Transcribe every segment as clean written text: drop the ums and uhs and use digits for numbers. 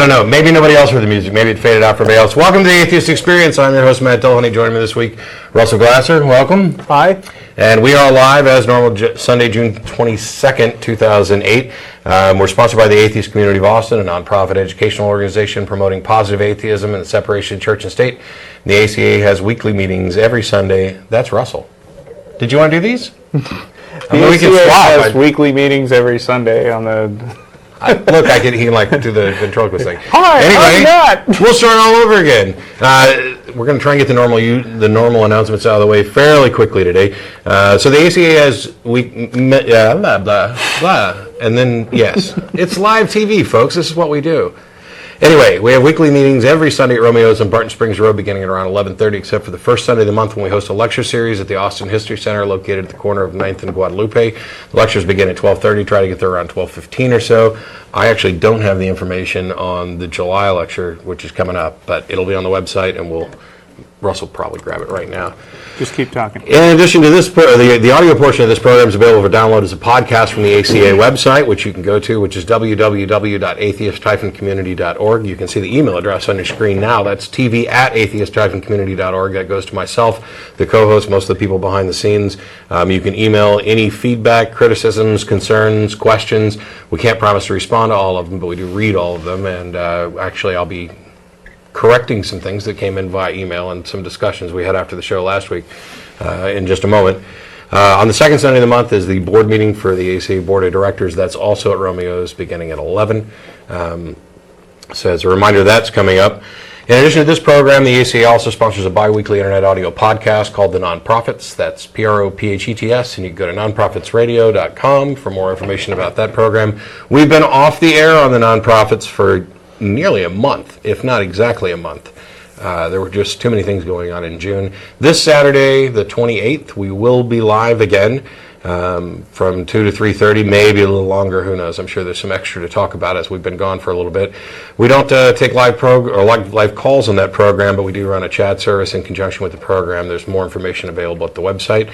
know. Maybe nobody else heard the music. Maybe it faded out for everybody else. Welcome to the Atheist Experience. I'm your host, Matt Dillahunty. Joining me this week, Russell Glasser. Welcome. Hi. And we are live as normal Sunday, June 22nd, 2008. We're sponsored by the Atheist Community of Austin, a nonprofit educational organization promoting positive atheism and the separation of church and state. The ACA has weekly meetings every Sunday. That's Russell. Did you want to do these? The ACA has weekly meetings every Sunday on the... He can like do the ventriloquist thing. Hi, anyway, I'm Matt. We'll start all over again. We're going to try and get the normal announcements out of the way fairly quickly today. So the ACA has blah blah blah, and then yes, it's live TV, folks. This is what we do. Anyway, we have weekly meetings every Sunday at Romeo's on Barton Springs Road beginning at around 11:30, except for the first Sunday of the month when we host a lecture series at the Austin History Center located at the corner of 9th and Guadalupe. The lectures begin at 12:30. Try to get there around 12:15 or so. I actually don't have the information on the July lecture, which is coming up, but it'll be on the website, and Russell will probably grab it right now. Just keep talking. In addition to this, the audio portion of this program is available for download as a podcast from the ACA website, which you can go to, which is www.atheist-community.org. You can see the email address on your screen now. That's tv@atheist-community.org. That goes to myself, the co-host, most of the people behind the scenes. You can email any feedback, criticisms, concerns, questions. We can't promise to respond to all of them, but we do read all of them. And actually, I'll be correcting some things that came in via email and some discussions we had after the show last week in just a moment. On the second Sunday of the month is the board meeting for the ACA Board of Directors. That's also at Romeo's beginning at 11. So as a reminder, that's coming up. In addition to this program, the ACA also sponsors a bi-weekly internet audio podcast called The Nonprofits. That's PROPHETS, and you can go to nonprofitsradio.com for more information about that program. We've been off the air on The Nonprofits for nearly a month, if not exactly a month. There were just too many things going on in June. This Saturday, the 28th, we will be live again from 2 to 3:30, maybe a little longer, who knows. I'm sure there's some extra to talk about as we've been gone for a little bit. We don't take live calls on that program, but we do run a chat service in conjunction with the program. There's more information available at the website.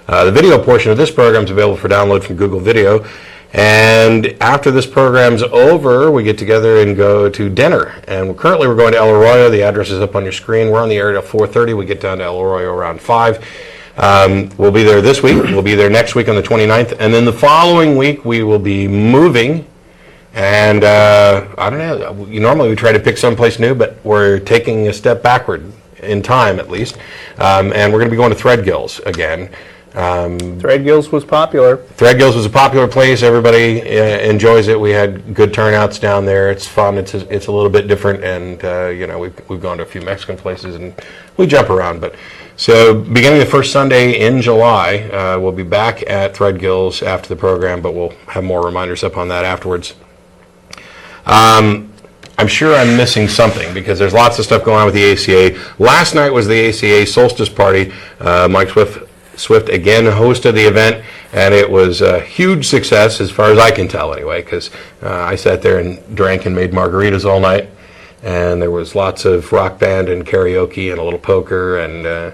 The video portion of this program is available for download from Google Video. And after this program's over, we get together and go to dinner. And currently we're going to El Arroyo. The address is up on your screen. We're on the area at 4:30. We get down to El Arroyo around 5. We'll be there this week. We'll be there next week on the 29th. And then the following week, we will be moving. And I don't know. Normally we try to pick someplace new, but we're taking a step backward in time, at least. And we're going to be going to Threadgill's again. Threadgill's was popular. Threadgill's was a popular place. Everybody enjoys it. We had good turnouts down there. It's fun. It's a little bit different, and we've gone to a few Mexican places and we jump around. But so beginning the first Sunday in July, we'll be back at Threadgill's after the program, but we'll have more reminders up on that afterwards. I'm sure I'm missing something because there's lots of stuff going on with the ACA. Last night was the ACA Solstice Party. Mike Swift again hosted the event, and it was a huge success as far as I can tell anyway, because I sat there and drank and made margaritas all night, and there was lots of rock band and karaoke and a little poker, and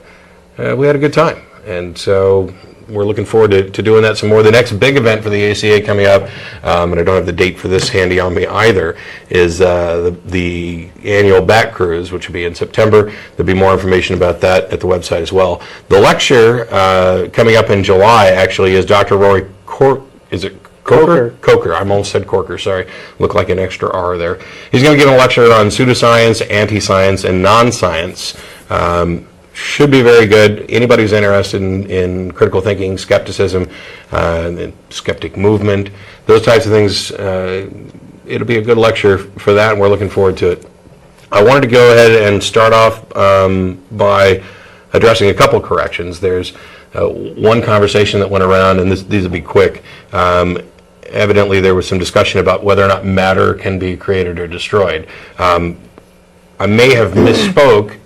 we had a good time. And so we're looking forward to doing that some more. The next big event for the ACA coming up, and I don't have the date for this handy on me either, is the annual Bat Cruise, which will be in September. There'll be more information about that at the website as well. The lecture coming up in July actually is Dr. Rory Coker. I almost said Corker, sorry. Looked like an extra R there. He's going to give a lecture on pseudoscience, anti-science, and non-science. Should be very good. Anybody who's interested in critical thinking, skepticism, the skeptic movement, those types of things, it'll be a good lecture for that, and we're looking forward to it. I wanted to go ahead and start off by addressing a couple corrections. There's one conversation that went around, and these will be quick. Evidently, there was some discussion about whether or not matter can be created or destroyed. I may have misspoke.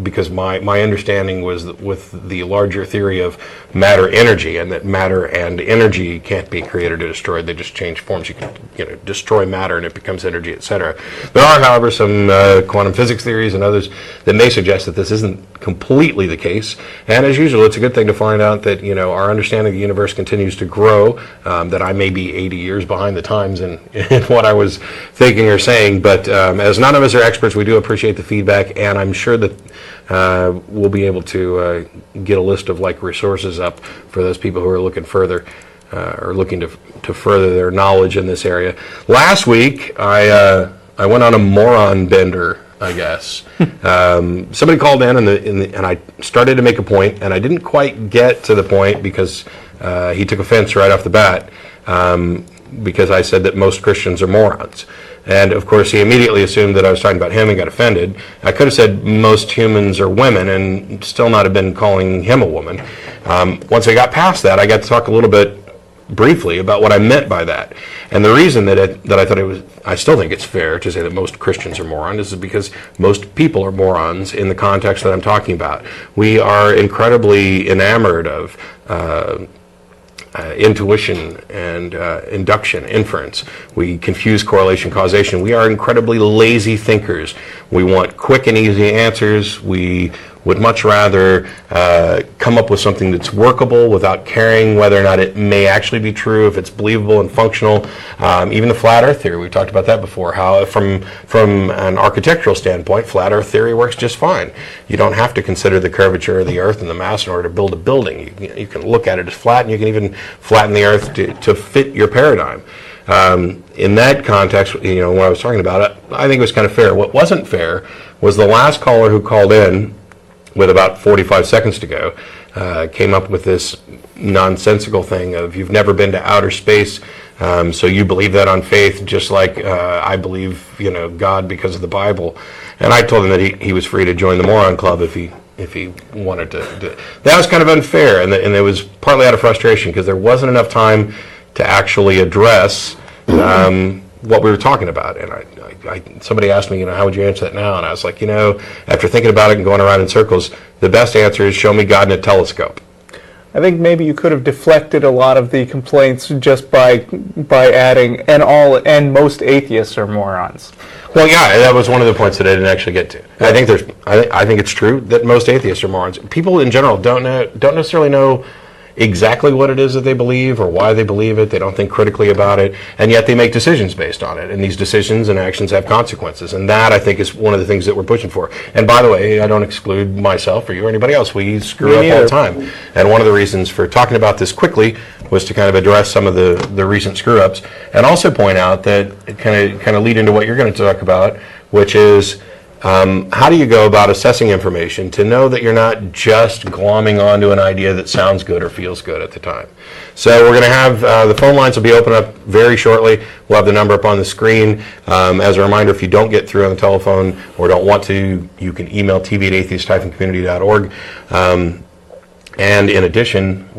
because my understanding was that with the larger theory of matter energy, and that matter and energy can't be created or destroyed, they just change forms. You can destroy matter and it becomes energy, etc. There are, however, some quantum physics theories and others that may suggest that this isn't completely the case. And as usual, it's a good thing to find out that our understanding of the universe continues to grow, that I may be 80 years behind the times in what I was thinking or saying, but as none of us are experts, we do appreciate the feedback, and I'm sure that we'll be able to get a list of resources up for those people who are looking further or looking to further their knowledge in this area. Last week, I went on a moron bender, I guess. Somebody called in, and I started to make a point, and I didn't quite get to the point because he took offense right off the bat, because I said that most Christians are morons. And of course, he immediately assumed that I was talking about him and got offended. I could have said most humans are women and still not have been calling him a woman. Once I got past that, I got to talk a little bit briefly about what I meant by that. And the reason that I thought I still think it's fair to say that most Christians are morons is because most people are morons in the context that I'm talking about. We are incredibly enamored of intuition and induction, inference. We confuse correlation, causation. We are incredibly lazy thinkers. We want quick and easy answers. We would much rather come up with something that's workable without caring whether or not it may actually be true, if it's believable and functional. Even the flat earth theory, we've talked about that before, how from an architectural standpoint, flat earth theory works just fine. You don't have to consider the curvature of the earth and the mass in order to build a building. You can look at it as flat, and you can even flatten the earth to fit your paradigm. In that context, when I was talking about it, I think it was kind of fair. What wasn't fair was the last caller who called in with about 45 seconds to go, came up with this nonsensical thing of, you've never been to outer space, so you believe that on faith, just like I believe, God because of the Bible. And I told him that he was free to join the Moron Club if he wanted to. That was kind of unfair, and it was partly out of frustration because there wasn't enough time to actually address what we were talking about. And somebody asked me, how would you answer that now? And I was like, after thinking about it and going around in circles, the best answer is show me God in a telescope. I think maybe you could have deflected a lot of the complaints just by adding, and most atheists are morons. Well, yeah, that was one of the points that I didn't actually get to. I think it's true that most atheists are morons. People in general don't necessarily know exactly what it is that they believe or why they believe it. They don't think critically about it, and yet they make decisions based on it, and these decisions and actions have consequences, and that, I think, is one of the things that we're pushing for. And by the way, I don't exclude myself or you or anybody else. We screw up all the time, and one of the reasons for talking about this quickly was to kind of address some of the recent screw-ups, and also point out that it kind of lead into what you're going to talk about, which is how do you go about assessing information to know that you're not just glomming onto an idea that sounds good or feels good at the time? So we're going to have the phone lines will be open up very shortly. We'll have the number up on the screen. As a reminder, if you don't get through on the telephone or don't want to, you can email tv@atheist-community.org. And in addition,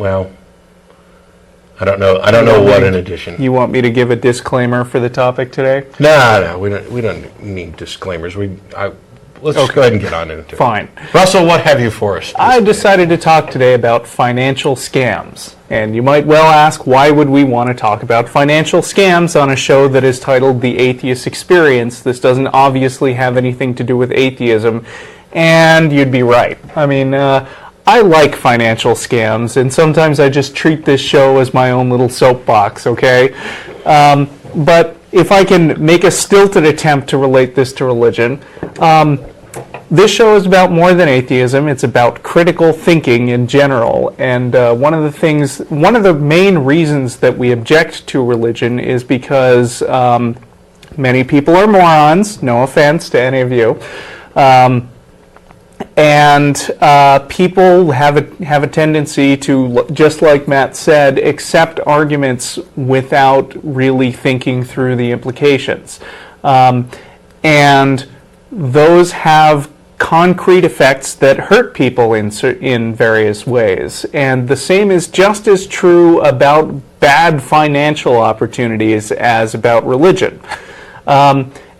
I don't know what in addition. You want me to give a disclaimer for the topic today? No, we don't need disclaimers. Let's just go ahead and get on into it. Fine. Russell, what have you for us? I decided to talk today about financial scams. And you might well ask, why would we want to talk about financial scams on a show that is titled The Atheist Experience? This doesn't obviously have anything to do with atheism. And you'd be right. I mean, I like financial scams, and sometimes I just treat this show as my own little soapbox, okay? But if I can make a stilted attempt to relate this to religion, this show is about more than atheism. It's about critical thinking in general, and one of the main reasons that we object to religion is because many people are morons, no offense to any of you, and people have a tendency to, just like Matt said, accept arguments without really thinking through the implications. And those have concrete effects that hurt people in various ways. And the same is just as true about bad financial opportunities as about religion.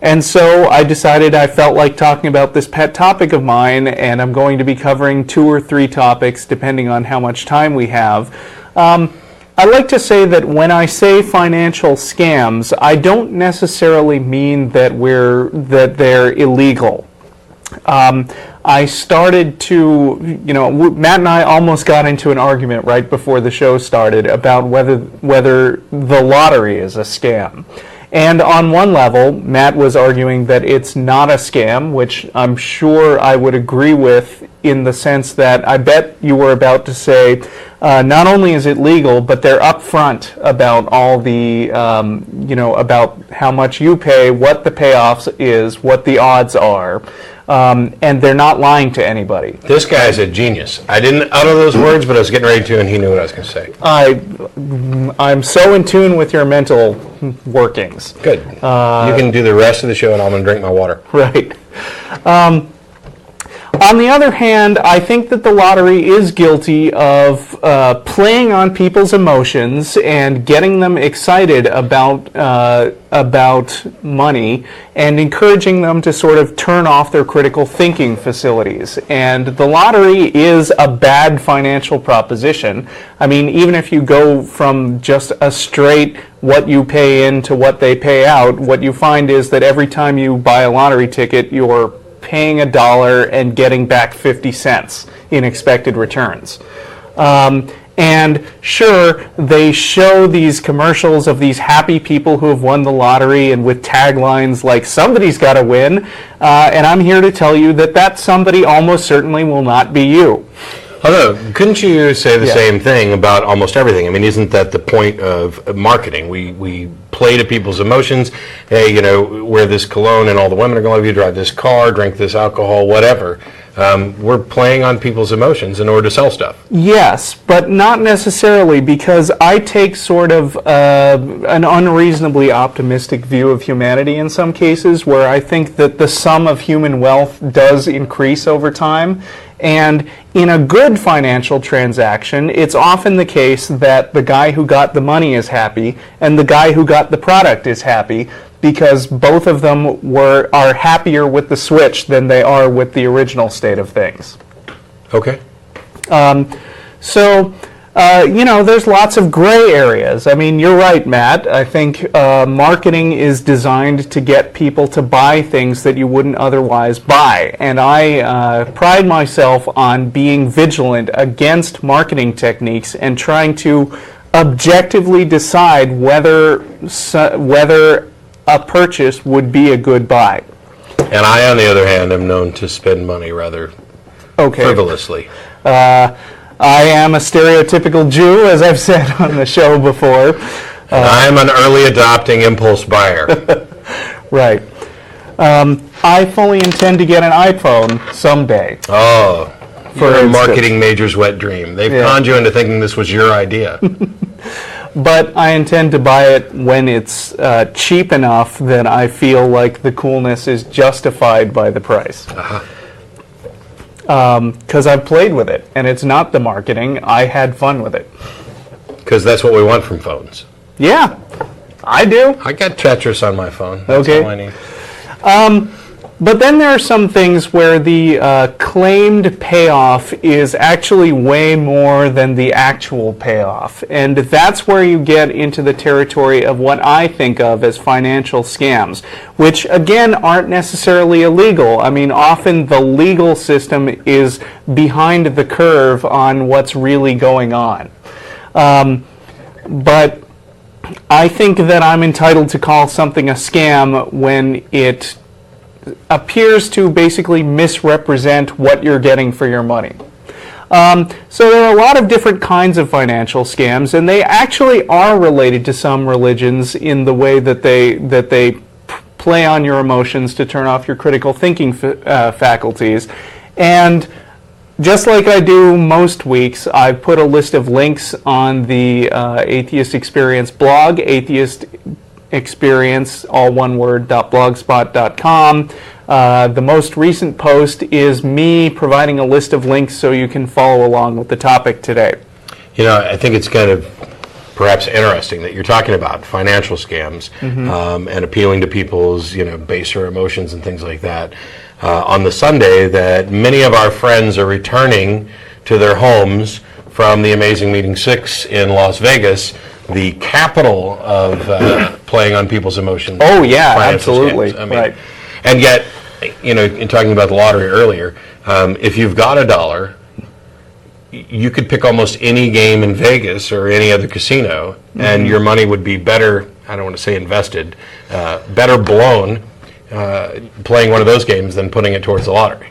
And so I decided I felt like talking about this pet topic of mine, and I'm going to be covering 2 or 3 topics depending on how much time we have. I like to say that when I say financial scams, I don't necessarily mean that they're illegal. I started to, Matt and I almost got into an argument right before the show started about whether the lottery is a scam. And on one level, Matt was arguing that it's not a scam, which I'm sure I would agree with, in the sense that I bet you were about to say, not only is it legal, but they're upfront about all the, about how much you pay, what the payoffs is, what the odds are, and they're not lying to anybody. This guy's a genius. I didn't utter those words, but I was getting ready to, and he knew what I was going to say. I'm so in tune with your mental workings. Good. You can do the rest of the show, and I'm going to drink my water. Right. On the other hand, I think that the lottery is guilty of playing on people's emotions and getting them excited about money and encouraging them to sort of turn off their critical thinking facilities. And the lottery is a bad financial proposition. I mean, even if you go from just a straight what you pay in to what they pay out, what you find is that every time you buy a lottery ticket, you're paying $1 and getting back 50 cents in expected returns. And sure, they show these commercials of these happy people who have won the lottery and with taglines like, somebody's got to win, and I'm here to tell you that that somebody almost certainly will not be you. Although, couldn't you say the same thing about almost everything? I mean, isn't that the point of marketing? We play to people's emotions. Hey, wear this cologne and all the women are going to love you, drive this car, drink this alcohol, whatever. We're playing on people's emotions in order to sell stuff. Yes, but not necessarily, because I take sort of an unreasonably optimistic view of humanity in some cases, where I think that the sum of human wealth does increase over time. And in a good financial transaction, it's often the case that the guy who got the money is happy and the guy who got the product is happy, because both of them are happier with the switch than they are with the original state of things. Okay. There's lots of gray areas. I mean, you're right, Matt. I think marketing is designed to get people to buy things that you wouldn't otherwise buy. And I pride myself on being vigilant against marketing techniques and trying to objectively decide whether a purchase would be a good buy. And I, on the other hand, am known to spend money rather frivolously. I am a stereotypical Jew, as I've said on the show before. I'm an early adopting impulse buyer. Right. I fully intend to get an iPhone someday. Oh, for a marketing major's wet dream. They've conned you into thinking this was your idea. But I intend to buy it when it's cheap enough that I feel like the coolness is justified by the price. Because I've played with it, and it's not the marketing. I had fun with it. Because that's what we want from phones. Yeah, I do. I got Tetris on my phone. That's all I need. But then there are some things where the claimed payoff is actually way more than the actual payoff. And that's where you get into the territory of what I think of as financial scams, which, again, aren't necessarily illegal. I mean, often the legal system is behind the curve on what's really going on. But I think that I'm entitled to call something a scam when it appears to basically misrepresent what you're getting for your money. So there are a lot of different kinds of financial scams, and they actually are related to some religions in the way that they play on your emotions to turn off your critical thinking faculties. And just like I do most weeks, I've put a list of links on the Atheist Experience blog, Atheist Experience, all one word, .blogspot.com. The most recent post is me providing a list of links so you can follow along with the topic today. I think it's kind of perhaps interesting that you're talking about financial scams and appealing to people's baser emotions and things like that. On the Sunday, that many of our friends are returning to their homes from the Amazing Meeting 6 in Las Vegas, the capital of playing on people's emotions. Oh yeah, financial absolutely. scams. I mean, right. And yet, in talking about the lottery earlier, if you've got $1, you could pick almost any game in Vegas or any other casino, and your money would be better, I don't want to say invested, better blown playing one of those games than putting it towards the lottery.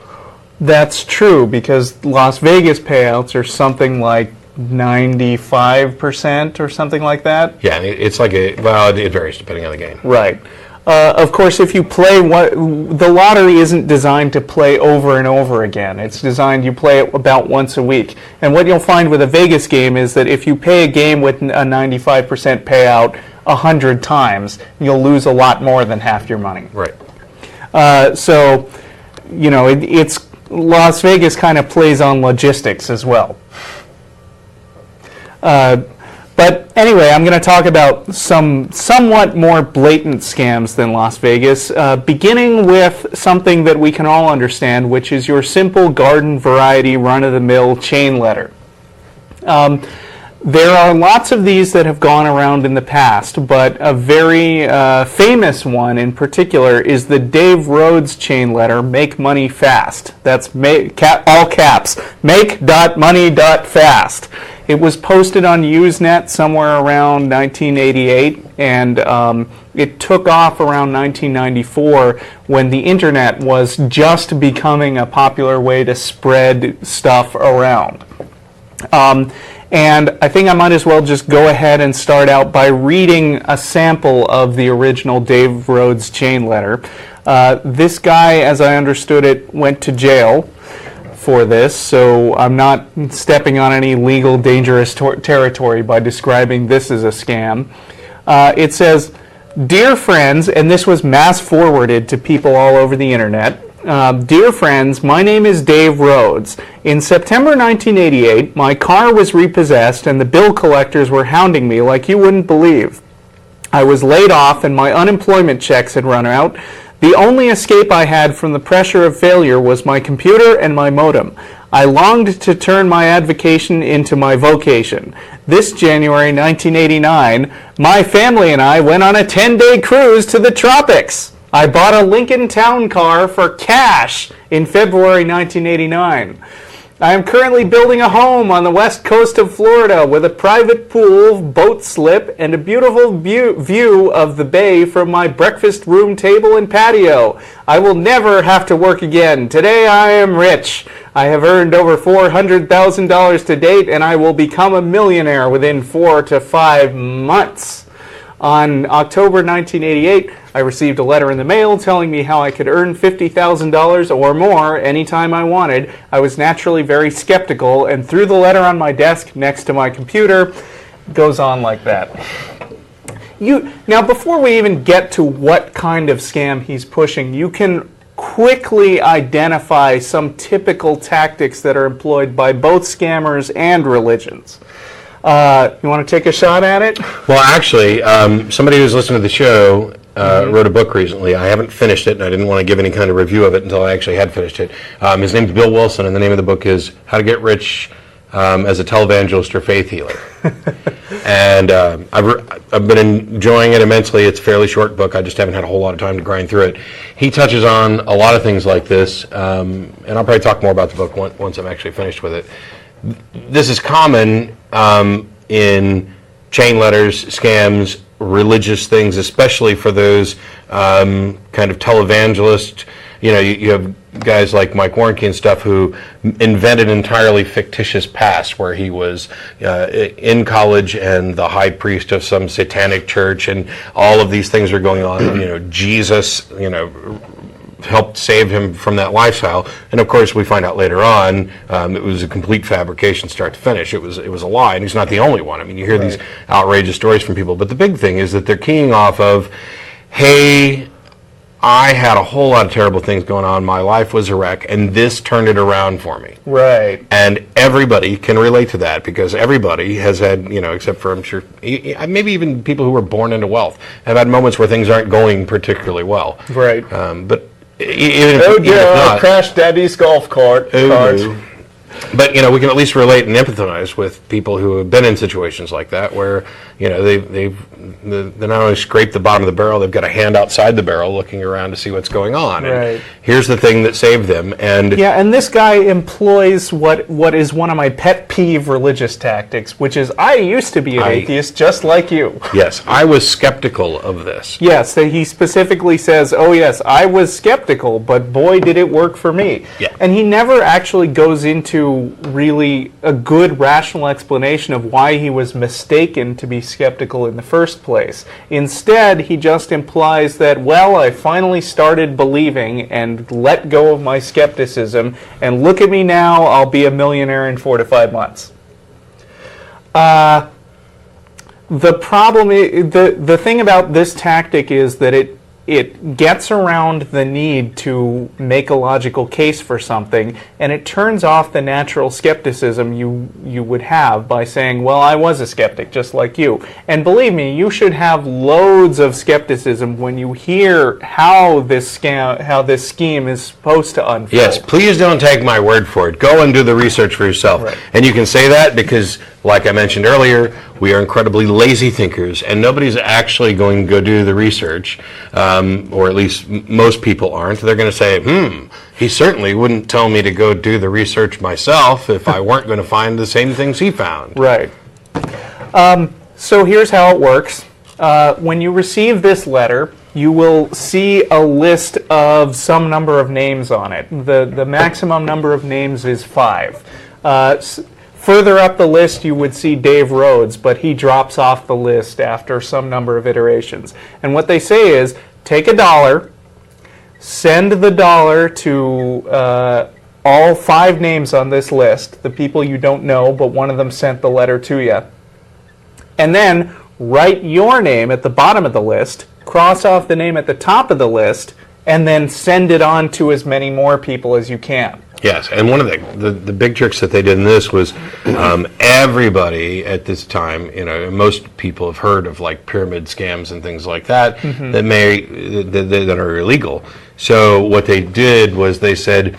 That's true, because Las Vegas payouts are something like 95% or something like that. Yeah, it's like it varies depending on the game. Right. Of course, if you play the lottery isn't designed to play over and over again. It's designed you play it about once a week. And what you'll find with a Vegas game is that if you pay a game with a 95% payout 100 times, you'll lose a lot more than half your money. Right. So, it's Las Vegas kind of plays on logistics as well. But anyway, I'm going to talk about some somewhat more blatant scams than Las Vegas, beginning with something that we can all understand, which is your simple garden variety run-of-the-mill chain letter. There are lots of these that have gone around in the past, but a very famous one in particular is the Dave Rhodes chain letter, Make Money Fast. That's all caps, make.money.fast. It was posted on Usenet somewhere around 1988, and it took off around 1994 when the internet was just becoming a popular way to spread stuff around. And I think I might as well just go ahead and start out by reading a sample of the original Dave Rhodes chain letter. This guy, as I understood it, went to jail for this, so I'm not stepping on any legal dangerous territory by describing this as a scam. It says, "Dear friends," and this was mass forwarded to people all over the internet. "Dear friends, my name is Dave Rhodes. In September 1988, my car was repossessed and the bill collectors were hounding me like you wouldn't believe. I was laid off and my unemployment checks had run out. The only escape I had from the pressure of failure was my computer and my modem. I longed to turn my avocation into my vocation. This January 1989, my family and I went on a 10-day cruise to the tropics. I bought a Lincoln Town Car for cash in February 1989. I am currently building a home on the west coast of Florida with a private pool, boat slip, and a beautiful view of the bay from my breakfast room table and patio. I will never have to work again. Today I am rich. I have earned over $400,000 to date, and I will become a millionaire within 4 to 5 months. On October 1988, I received a letter in the mail telling me how I could earn $50,000 or more anytime I wanted. I was naturally very skeptical and threw the letter on my desk next to my computer." It goes on like that. Now, before we even get to what kind of scam he's pushing, you can quickly identify some typical tactics that are employed by both scammers and religions. You want to take a shot at it? Well, actually, somebody who's listened to the show wrote a book recently. I haven't finished it, and I didn't want to give any kind of review of it until I actually had finished it. His name's Bill Wilson, and the name of the book is How to Get Rich as a Televangelist or Faith Healer. And I've been enjoying it immensely. It's a fairly short book. I just haven't had a whole lot of time to grind through it. He touches on a lot of things like this, and I'll probably talk more about the book once I'm actually finished with it. This is common in chain letters, scams, religious things, especially for those kind of televangelists. You have guys like Mike Warnke and stuff who invented an entirely fictitious past where he was in college and the high priest of some satanic church, and all of these things are going on. Jesus, helped save him from that lifestyle, and of course we find out later on it was a complete fabrication, start to finish. It was a lie, and he's not the only one. I mean, you hear these outrageous stories from people, but the big thing is that they're keying off of, hey, I had a whole lot of terrible things going on. My life was a wreck, and this turned it around for me. Right. And everybody can relate to that because everybody has had, except for, I'm sure, maybe even people who were born into wealth, have had moments where things aren't going particularly well. Right. But even if, Oh even if yeah, not, crash daddy's golf cart. Carts. But we can at least relate and empathize with people who have been in situations like that, where they not only scrape the bottom of the barrel, they've got a hand outside the barrel looking around to see what's going on. Right. And here's the thing that saved them. And Yeah, and this guy employs what is one of my pet peeve religious tactics, which is I used to be an atheist just like you. yes, I was skeptical of this. Yes, he specifically says, oh yes, I was skeptical, but boy did it work for me. Yeah. And he never actually goes into really a good rational explanation of why he was mistaken to be skeptical in the first place. Instead, he just implies that, well, I finally started believing and let go of my skepticism, and look at me now, I'll be a millionaire in 4 to 5 months. The problem, the thing about this tactic is that it gets around the need to make a logical case for something, and it turns off the natural skepticism you would have by saying, well, I was a skeptic just like you. And believe me, you should have loads of skepticism when you hear how this scheme is supposed to unfold. Yes, please don't take my word for it. Go and do the research for yourself. Right. And you can say that because, like I mentioned earlier, we are incredibly lazy thinkers, and nobody's actually going to go do the research, or at least most people aren't. They're going to say, he certainly wouldn't tell me to go do the research myself if I weren't going to find the same things he found. Right. So here's how it works. When you receive this letter, you will see a list of some number of names on it. The maximum number of names is 5. Further up the list, you would see Dave Rhodes, but he drops off the list after some number of iterations. And what they say is, take $1, send the dollar to all 5 names on this list, the people you don't know, but one of them sent the letter to you. And then write your name at the bottom of the list, cross off the name at the top of the list, and then send it on to as many more people as you can. Yes, and one of the big tricks that they did in this was everybody at this time, most people have heard of like pyramid scams and things like that that are illegal. So what they did was they said,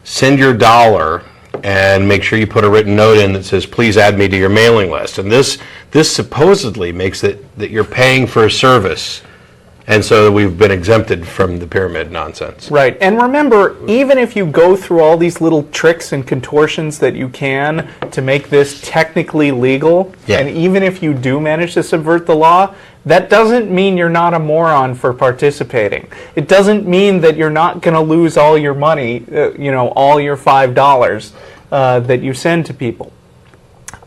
send your dollar and make sure you put a written note in that says, please add me to your mailing list. And this supposedly makes it that you're paying for a service. And so we've been exempted from the pyramid nonsense. Right. And remember, even if you go through all these little tricks and contortions that you can to make this technically legal, and even if you do manage to subvert the law, that doesn't mean you're not a moron for participating. It doesn't mean that you're not going to lose all your money, all your $5 that you send to people.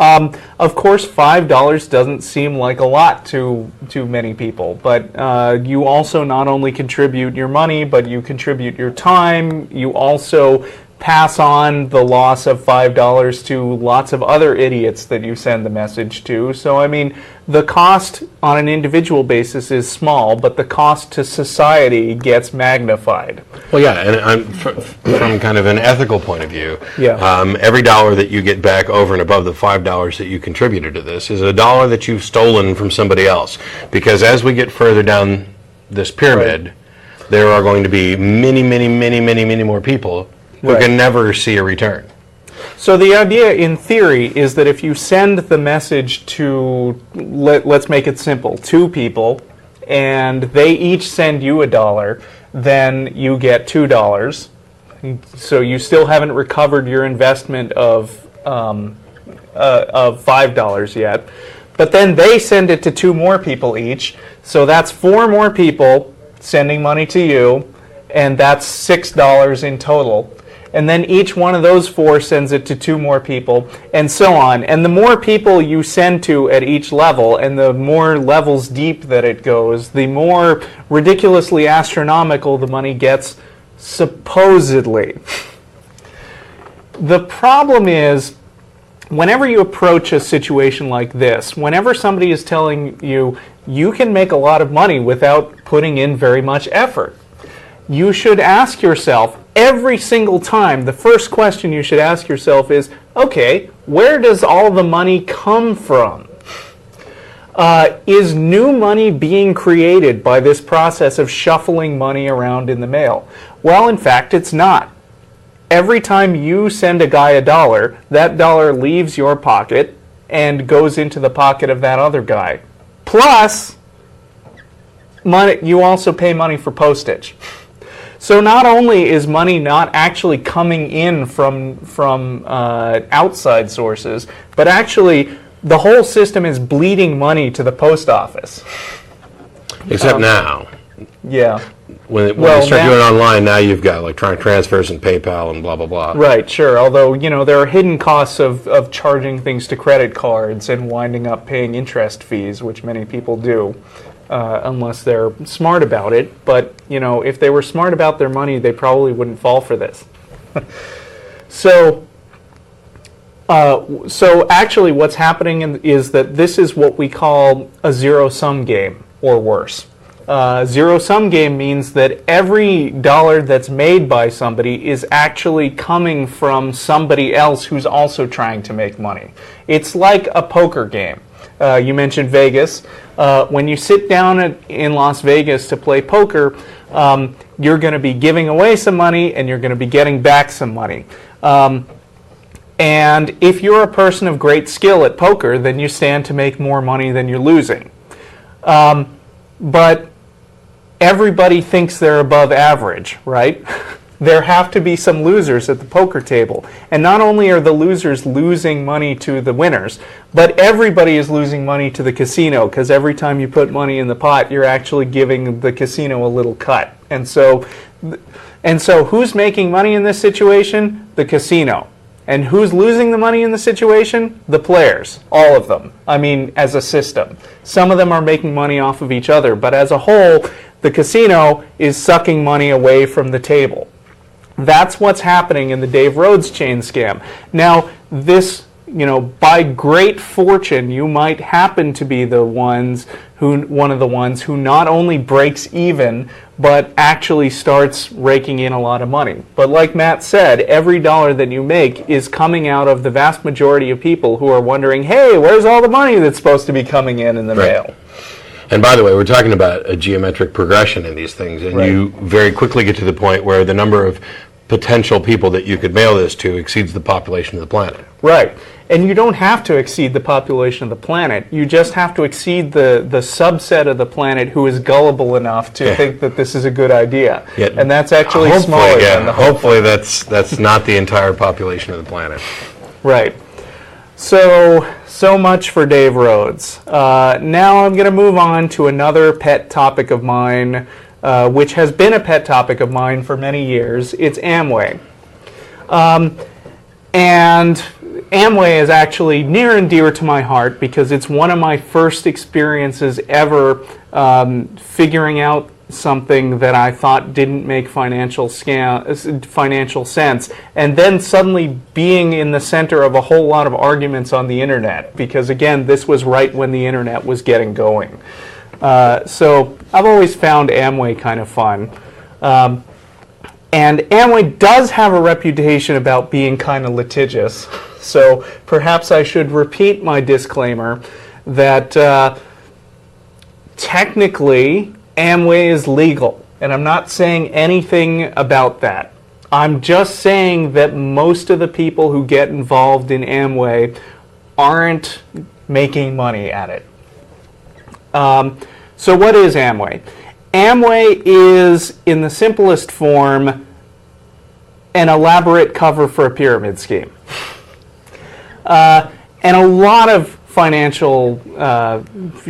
Of course, $5 doesn't seem like a lot to many people, but you also not only contribute your money, but you contribute your time. You also pass on the loss of $5 to lots of other idiots that you send the message to. So, I mean, the cost on an individual basis is small, but the cost to society gets magnified. Well, yeah, and from kind of an ethical point of view, Yeah. Every dollar that you get back over and above the $5 that you contributed to this is a dollar that you've stolen from somebody else. Because as we get further down this pyramid, there are going to be many, many, many, many, many more people who can never see a return. So the idea in theory is that if you send the message to, let's make it simple, 2 people, and they each send you $1, then you get $2. So you still haven't recovered your investment of $5 yet. But then they send it to 2 more people each, so that's 4 more people sending money to you, and that's $6 in total. And then each one of those 4 sends it to 2 more people, and so on. And the more people you send to at each level, and the more levels deep that it goes, the more ridiculously astronomical the money gets, supposedly. The problem is, whenever you approach a situation like this, whenever somebody is telling you, you can make a lot of money without putting in very much effort, you should ask yourself every single time, the first question you should ask yourself is, okay, where does all the money come from? Is new money being created by this process of shuffling money around in the mail? Well, in fact, it's not. Every time you send a guy $1, that dollar leaves your pocket and goes into the pocket of that other guy. Plus, money, you also pay money for postage. So not only is money not actually coming in from outside sources, but actually the whole system is bleeding money to the post office. Except now. Yeah. When you start doing it online, now you've got electronic transfers and PayPal and blah, blah, blah. Right, sure. Although, there are hidden costs of charging things to credit cards and winding up paying interest fees, which many people do. Unless they're smart about it. But, if they were smart about their money, they probably wouldn't fall for this. So actually what's happening is that this is what we call a zero-sum game, or worse. Zero-sum game means that every dollar that's made by somebody is actually coming from somebody else who's also trying to make money. It's like a poker game. You mentioned Vegas. When you sit down in Las Vegas to play poker, you're going to be giving away some money and you're going to be getting back some money. And if you're a person of great skill at poker, then you stand to make more money than you're losing. But everybody thinks they're above average, right? There have to be some losers at the poker table. And not only are the losers losing money to the winners, but everybody is losing money to the casino, because every time you put money in the pot, you're actually giving the casino a little cut. And so who's making money in this situation? The casino. And who's losing the money in the situation? The players. All of them. I mean, as a system. Some of them are making money off of each other, but as a whole, the casino is sucking money away from the table. That's what's happening in the Dave Rhodes chain scam. Now, this, by great fortune, you might happen to be one of the ones who not only breaks even, but actually starts raking in a lot of money. But like Matt said, every dollar that you make is coming out of the vast majority of people who are wondering, hey, where's all the money that's supposed to be coming in the mail? And by the way, we're talking about a geometric progression in these things, and you very quickly get to the point where the number of potential people that you could mail this to exceeds the population of the planet. Right. And you don't have to exceed the population of the planet. You just have to exceed the subset of the planet who is gullible enough to think that this is a good idea. And that's actually smaller than the whole. Hopefully that's not the entire population of the planet. Right. So much for Dave Rhodes. Now I'm going to move on to another pet topic of mine, which has been a pet topic of mine for many years. It's Amway. And Amway is actually near and dear to my heart because it's one of my first experiences ever figuring out something that I thought didn't make financial sense, and then suddenly being in the center of a whole lot of arguments on the internet, because again, this was right when the internet was getting going. So I've always found Amway kind of fun. And Amway does have a reputation about being kind of litigious, so perhaps I should repeat my disclaimer that technically Amway is legal, and I'm not saying anything about that. I'm just saying that most of the people who get involved in Amway aren't making money at it. So what is Amway? Amway is, in the simplest form, an elaborate cover for a pyramid scheme. And a lot of financial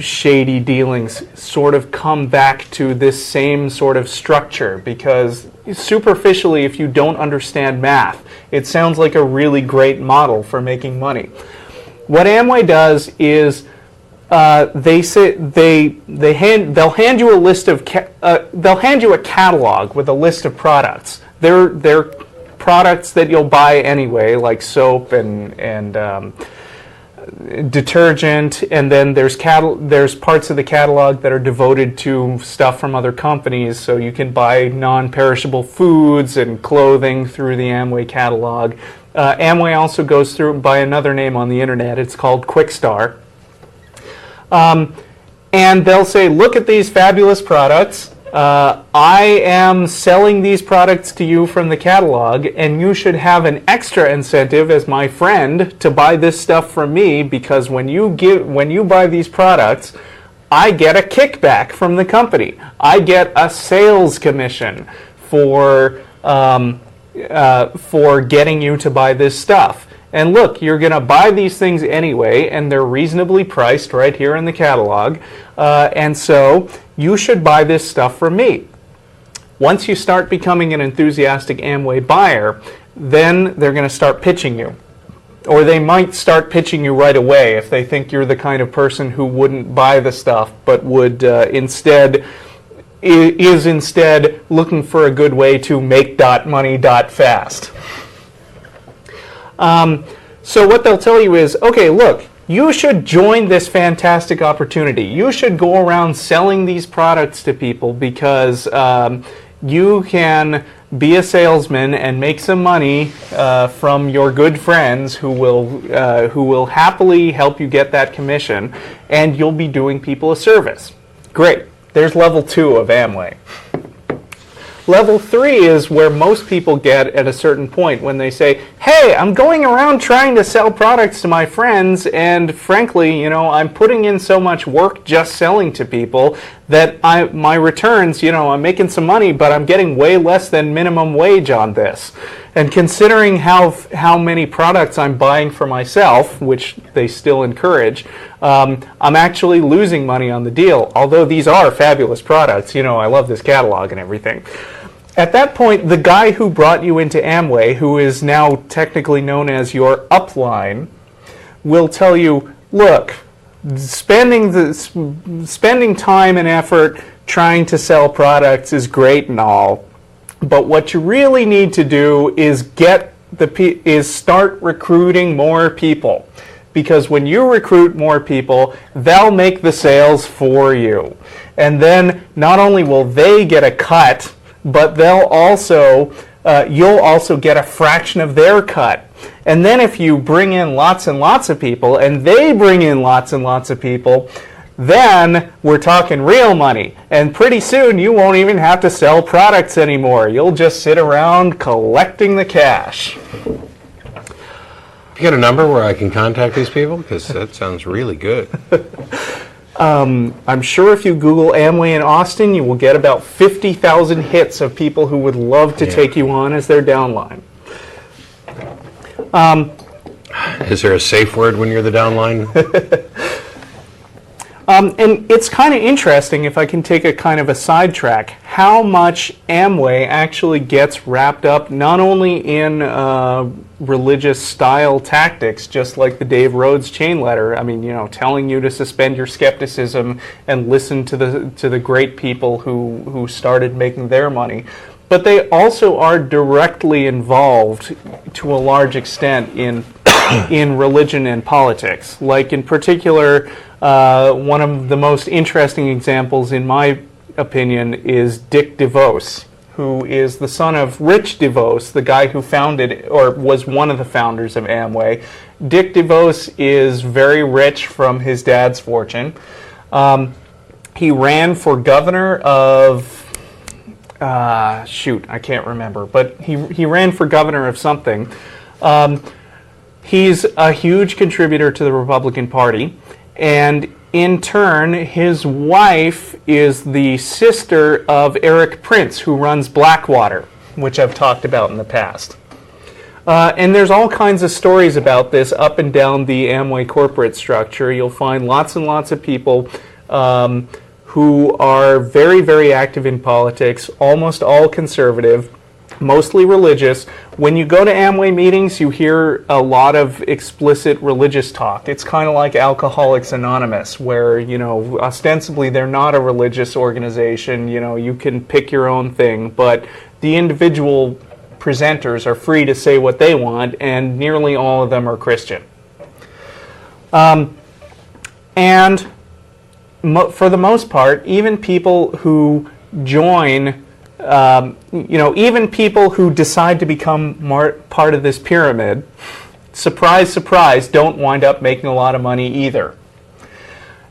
shady dealings sort of come back to this same sort of structure, because superficially, if you don't understand math, it sounds like a really great model for making money. What Amway does is they'll hand you a list of they'll hand you a catalog with a list of products. They're products that you'll buy anyway, like soap and detergent, and then there's parts of the catalog that are devoted to stuff from other companies, so you can buy non-perishable foods and clothing through the Amway catalog. Amway also goes through by another name on the internet. It's called Quickstar. And they'll say, look at these fabulous products. I am selling these products to you from the catalog, and you should have an extra incentive as my friend to buy this stuff from me, because when you buy these products, I get a kickback from the company. I get a sales commission for getting you to buy this stuff. And look, you're going to buy these things anyway, and they're reasonably priced right here in the catalog. And so you should buy this stuff from me. Once you start becoming an enthusiastic Amway buyer, then they're going to start pitching you. Or they might start pitching you right away if they think you're the kind of person who wouldn't buy the stuff, but would instead looking for a good way to make money fast. So what they'll tell you is, okay, look, you should join this fantastic opportunity. You should go around selling these products to people, because you can be a salesman and make some money from your good friends who will happily help you get that commission, and you'll be doing people a service. Great. There's level 2 of Amway. Level 3 is where most people get at a certain point when they say, hey, I'm going around trying to sell products to my friends, and frankly, I'm putting in so much work just selling to people that my returns, I'm making some money, but I'm getting way less than minimum wage on this. And considering how many products I'm buying for myself, which they still encourage, I'm actually losing money on the deal, although these are fabulous products. I love this catalog and everything. At that point, the guy who brought you into Amway, who is now technically known as your upline, will tell you, look, spending time and effort trying to sell products is great and all, but what you really need to do is start recruiting more people. Because when you recruit more people, they'll make the sales for you. And then not only will they get a cut, but you'll also get a fraction of their cut. And then if you bring in lots and lots of people, and they bring in lots and lots of people, then we're talking real money. And pretty soon you won't even have to sell products anymore. You'll just sit around collecting the cash. You got a number where I can contact these people? Because that sounds really good. I'm sure if you Google Amway in Austin, you will get about 50,000 hits of people who would love to take you on as their downline. Is there a safe word when you're the downline? And it's kind of interesting, if I can take a kind of a sidetrack, how much Amway actually gets wrapped up not only in religious style tactics, just like the Dave Rhodes chain letter. I mean, telling you to suspend your skepticism and listen to the great people who started making their money. But they also are directly involved to a large extent in religion and politics. Like in particular, one of the most interesting examples, in my opinion, is Dick DeVos, who is the son of Rich DeVos, the guy who founded, or was one of the founders of Amway. Dick DeVos is very rich from his dad's fortune. He ran for governor of, I can't remember, but he ran for governor of something. He's a huge contributor to the Republican Party, and in turn, his wife is the sister of Eric Prince, who runs Blackwater, which I've talked about in the past. And there's all kinds of stories about this up and down the Amway corporate structure. You'll find lots and lots of people who are very, very active in politics, almost all conservative, mostly religious. When you go to Amway meetings, you hear a lot of explicit religious talk. It's kind of like Alcoholics Anonymous, where, ostensibly they're not a religious organization. You can pick your own thing, but the individual presenters are free to say what they want, and nearly all of them are Christian. And for the most part, even people who join, even people who decide to become part of this pyramid, surprise, surprise, don't wind up making a lot of money either.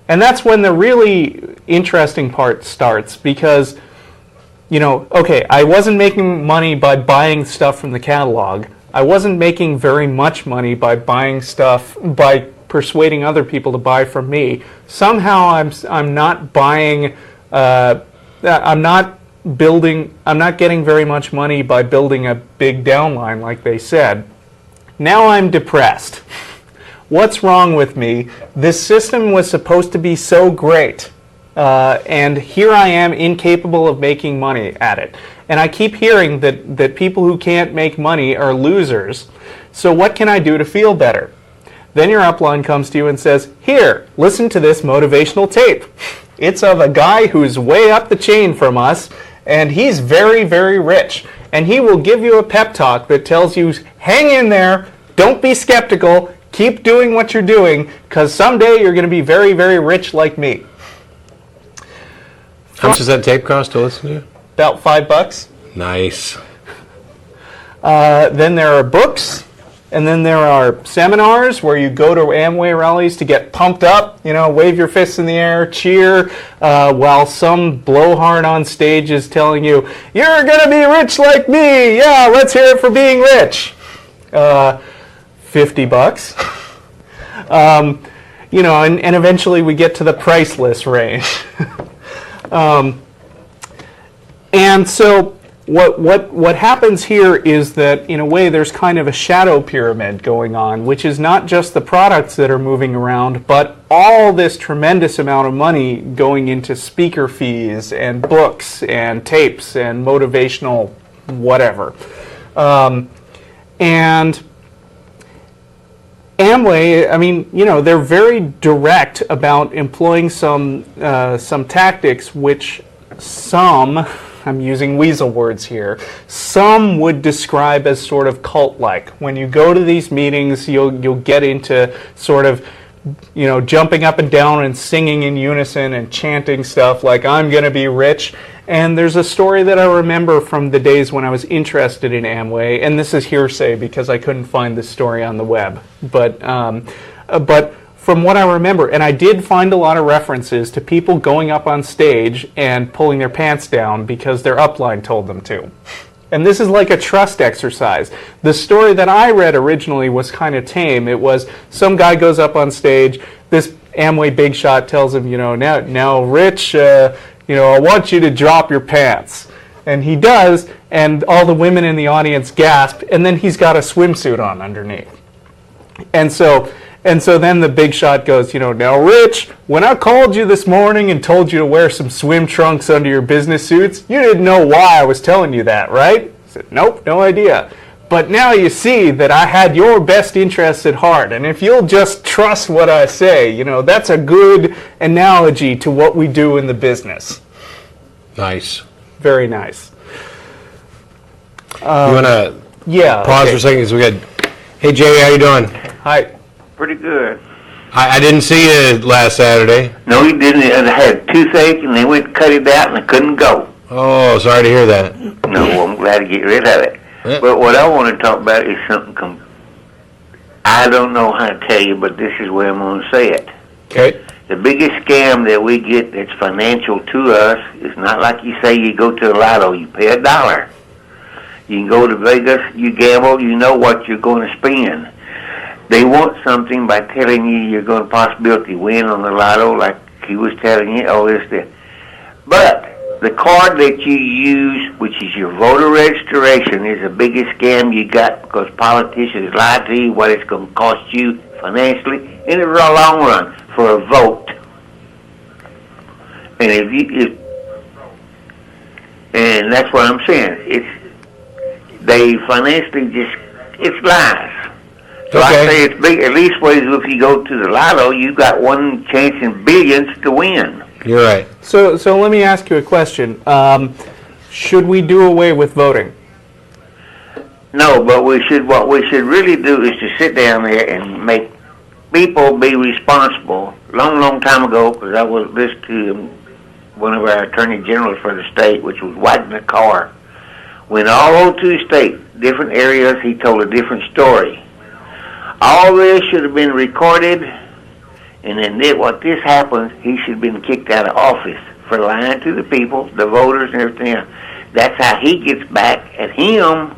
And that's when the really interesting part starts, because, okay, I wasn't making money by buying stuff from the catalog. I wasn't making very much money by buying stuff, by persuading other people to buy from me. Somehow I'm not buying, I'm not getting very much money by building a big downline like they said. Now I'm depressed. What's wrong with me? This system was supposed to be so great, and here I am incapable of making money at it. And I keep hearing that people who can't make money are losers. So what can I do to feel better? Then your upline comes to you and says, here, listen to this motivational tape. It's of a guy who's way up the chain from us, and he's very, very rich. And he will give you a pep talk that tells you, hang in there, don't be skeptical, keep doing what you're doing, because someday you're going to be very, very rich like me. How much does that tape cost to listen to? About $5. Nice. Then there are books, and then there are seminars where you go to Amway rallies to get pumped up, wave your fists in the air, cheer, while some blowhard on stage is telling you, you're going to be rich like me, yeah, let's hear it for being rich. $50. And eventually we get to the priceless range. And so what happens here is that, in a way, there's kind of a shadow pyramid going on, which is not just the products that are moving around, but all this tremendous amount of money going into speaker fees and books and tapes and motivational whatever. And Amway, they're very direct about employing some tactics which I'm using weasel words here, some would describe as sort of cult-like. When you go to these meetings, you'll get into sort of, jumping up and down and singing in unison and chanting stuff like, I'm going to be rich. And there's a story that I remember from the days when I was interested in Amway, and this is hearsay because I couldn't find this story on the web. But from what I remember, and I did find a lot of references to people going up on stage and pulling their pants down because their upline told them to. And this is like a trust exercise. The story that I read originally was kind of tame. It was some guy goes up on stage, this Amway big shot tells him, now Rich, I want you to drop your pants. And he does, and all the women in the audience gasp, and then he's got a swimsuit on underneath. And so then the big shot goes, now Rich, when I called you this morning and told you to wear some swim trunks under your business suits, you didn't know why I was telling you that, right? I said, nope, no idea. But now you see that I had your best interests at heart, and if you'll just trust what I say, that's a good analogy to what we do in the business. Nice. Very nice. You want to pause for a second? 'Cause we got, hey Jay, how you doing? Hi. Pretty good. I didn't see you last Saturday. No, he didn't. I had toothache, and they went to cut it out, and I couldn't go. Oh, sorry to hear that. No, I'm glad to get rid of it. Yeah. But what I want to talk about is something I don't know how to tell you, but this is where I'm going to say it. Okay. The biggest scam that we get that's financial to us is not like you say you go to the lotto, you pay $1. You can go to Vegas, you gamble, you know what you're going to spend. They want something by telling you you're going to possibility win on the lotto, like he was telling you, all this, that. But the card that you use, which is your voter registration, is the biggest scam you got because politicians lie to you what it's going to cost you financially in the long run for a vote. And and that's what I'm saying. They financially it's lies. So I say it's big. At least if you go to the lotto, you got one chance in billions to win. You're right. So let me ask you a question. Should we do away with voting? No, but what we should really do is to sit down there and make people be responsible. Long time ago, because I was listening to one of our attorney generals for the state, which was wiping the car. Went all over to the state, different areas, he told a different story. All this should have been recorded, and then what this happens, he should have been kicked out of office for lying to the people, the voters, and everything else. That's how he gets back at him.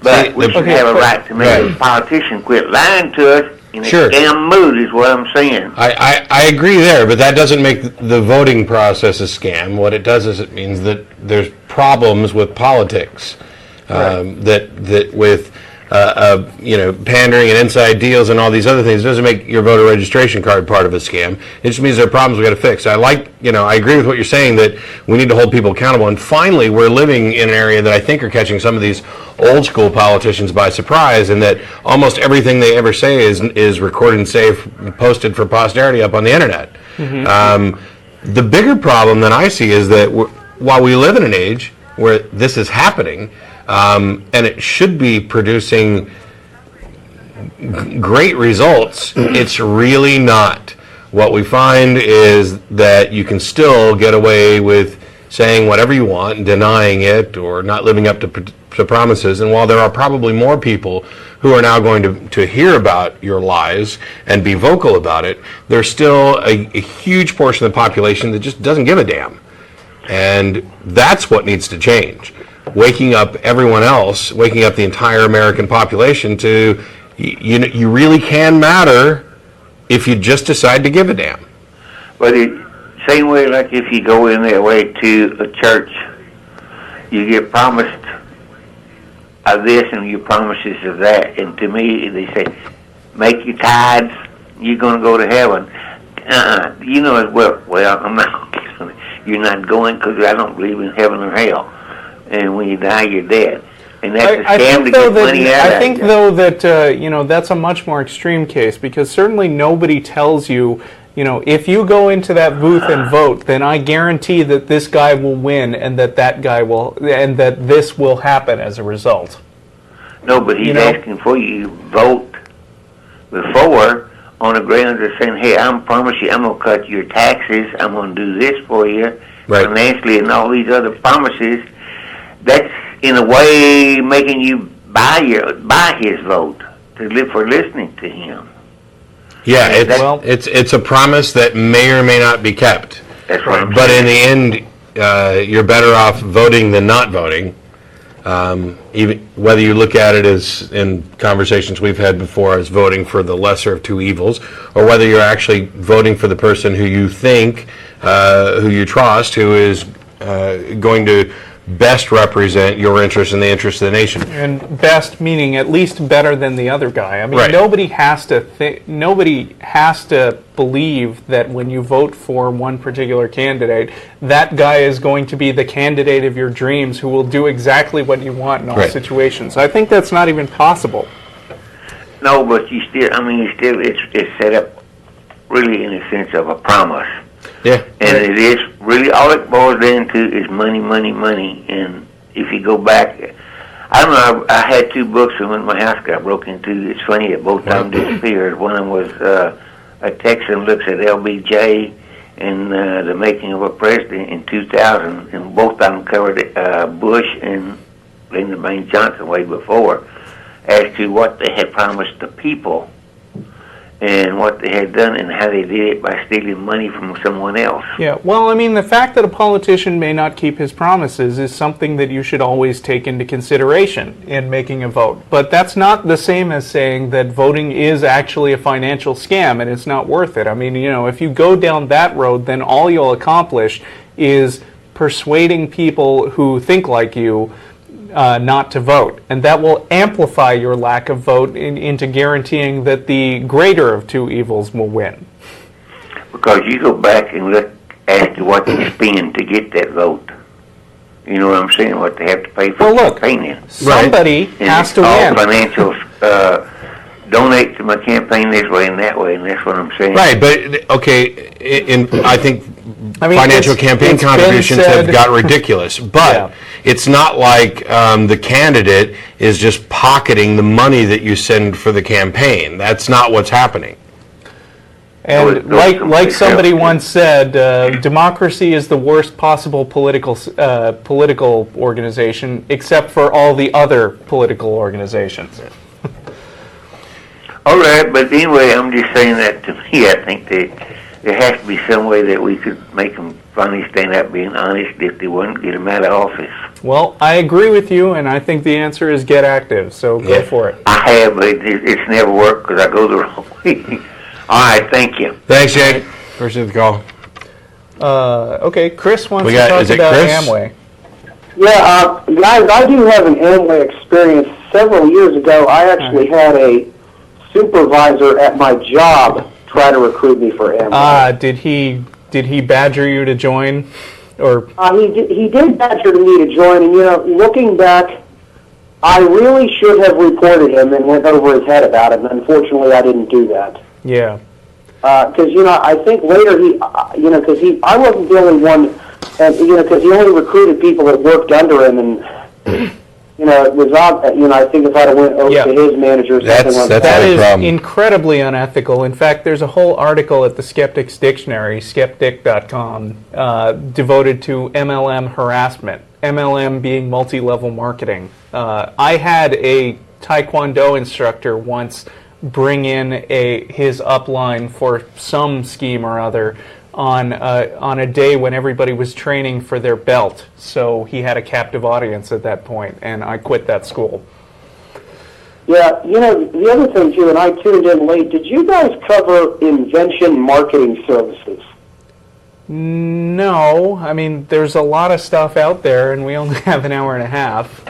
But we should have a right to make a politician quit lying to us in a scam mood, is what I'm saying. I agree there, but that doesn't make the voting process a scam. What it does is it means that there's problems with politics, that with pandering and inside deals and all these other things. It doesn't make your voter registration card part of a scam. It just means there are problems we got to fix. I agree with what you're saying, that we need to hold people accountable. And finally, we're living in an area that I think are catching some of these old school politicians by surprise, and that almost everything they ever say is recorded and saved and posted for posterity up on the internet. Mm-hmm. The bigger problem that I see is that while we live in an age where this is happening, and it should be producing great results, it's really not. What we find is that you can still get away with saying whatever you want and denying it or not living up to promises. And while there are probably more people who are now going to hear about your lies and be vocal about it, there's still a huge portion of the population that just doesn't give a damn. And that's what needs to change. Waking up everyone else, waking up the entire American population to, you really can matter if you just decide to give a damn. But same way, like if you go in that way to a church, you get promised of this and your promises of that. And to me, they say, make your tithes, you're going to go to heaven. You know as well, I'm not going to. You're not going because I don't believe in heaven or hell. And when you die, you're dead. And that's a scam to get money out of. I think, though, that that's a much more extreme case, because certainly nobody tells you, if you go into that booth and vote, then I guarantee that this guy will win and that guy will, and that this will happen as a result. No, but he's asking for you to vote before on the grounds of saying, hey, I promise you I'm going to cut your taxes, I'm going to do this for you financially, and all these other promises. That's in a way making you buy his vote for listening to him. Yeah, it's a promise that may or may not be kept. That's right. But in the end, you're better off voting than not voting. Even whether you look at it as, in conversations we've had before, as voting for the lesser of two evils, or whether you're actually voting for the person who you think, who you trust, who is going to best represent your interest and the interest of the nation. And best meaning at least better than the other guy. I mean, nobody has to believe that when you vote for one particular candidate, that guy is going to be the candidate of your dreams who will do exactly what you want in all situations. I think that's not even possible. No, but it's set up really in a sense of a promise. Yeah. And it is really, all it boils down to is money, money, money. And if you go back, I don't know, I had two books when my house got broke into. It's funny that both of them disappeared. One of them was A Texan Looks at LBJ and The Making of a President in 2000. And both of them covered Bush and Lyndon Baines Johnson way before as to what they had promised the people and what they had done and how they did it by stealing money from someone else. Yeah, well, I mean, the fact that a politician may not keep his promises is something that you should always take into consideration in making a vote. But that's not the same as saying that voting is actually a financial scam and it's not worth it. I mean, if you go down that road, then all you'll accomplish is persuading people who think like you not to vote, and that will amplify your lack of vote into guaranteeing that the greater of two evils will win. Because you go back and look as to what they spend to get that vote. You know what I'm saying? What they have to pay for campaigning. Somebody has to win. Financial donate to my campaign this way and that way, and that's what I'm saying. Right, but okay, I think I mean, financial campaign it's been contributions said- have got ridiculous. But Yeah. it's not like the candidate is just pocketing the money that you send for the campaign. That's not what's happening. And No, like somebody else. once said, democracy is the worst possible political organization, except for all the other political organizations. All right, but anyway, I'm just saying that to me, I think that there has to be some way that we could make them finally stand up being honest if they want to get them out of office. Well, I agree with you, and I think the answer is get active. So go Yeah. for it. I have, but it's never worked because I go the wrong way. All right, thank you. Thanks, Jake. Appreciate the call. Okay, Chris wants We to got- talk is it about Chris? Amway. Yeah, guys, I do have an Amway experience. Several years ago, I actually had a supervisor at my job try to recruit me for Amway. Did he badger you to join, or He did badger me to join, and looking back, I really should have reported him and went over his head about it. And unfortunately, I didn't do that. yeah? Because I think later I wasn't the only one, and because he only recruited people that worked under him, and it was I think if I'd have went over Yeah. to his manager or something like that's That not a is problem. incredibly unethical. In fact, there's a whole article at the Skeptics Dictionary, skeptic.com, devoted to MLM harassment, MLM being multi-level marketing. I had a Taekwondo instructor once bring in his upline for some scheme or other on a day when everybody was training for their belt. So he had a captive audience at that point, and I quit that school. Yeah, the other thing too, and I tuned in late. Did you guys cover invention marketing services? No, I mean, there's a lot of stuff out there, and we only have an hour and a half.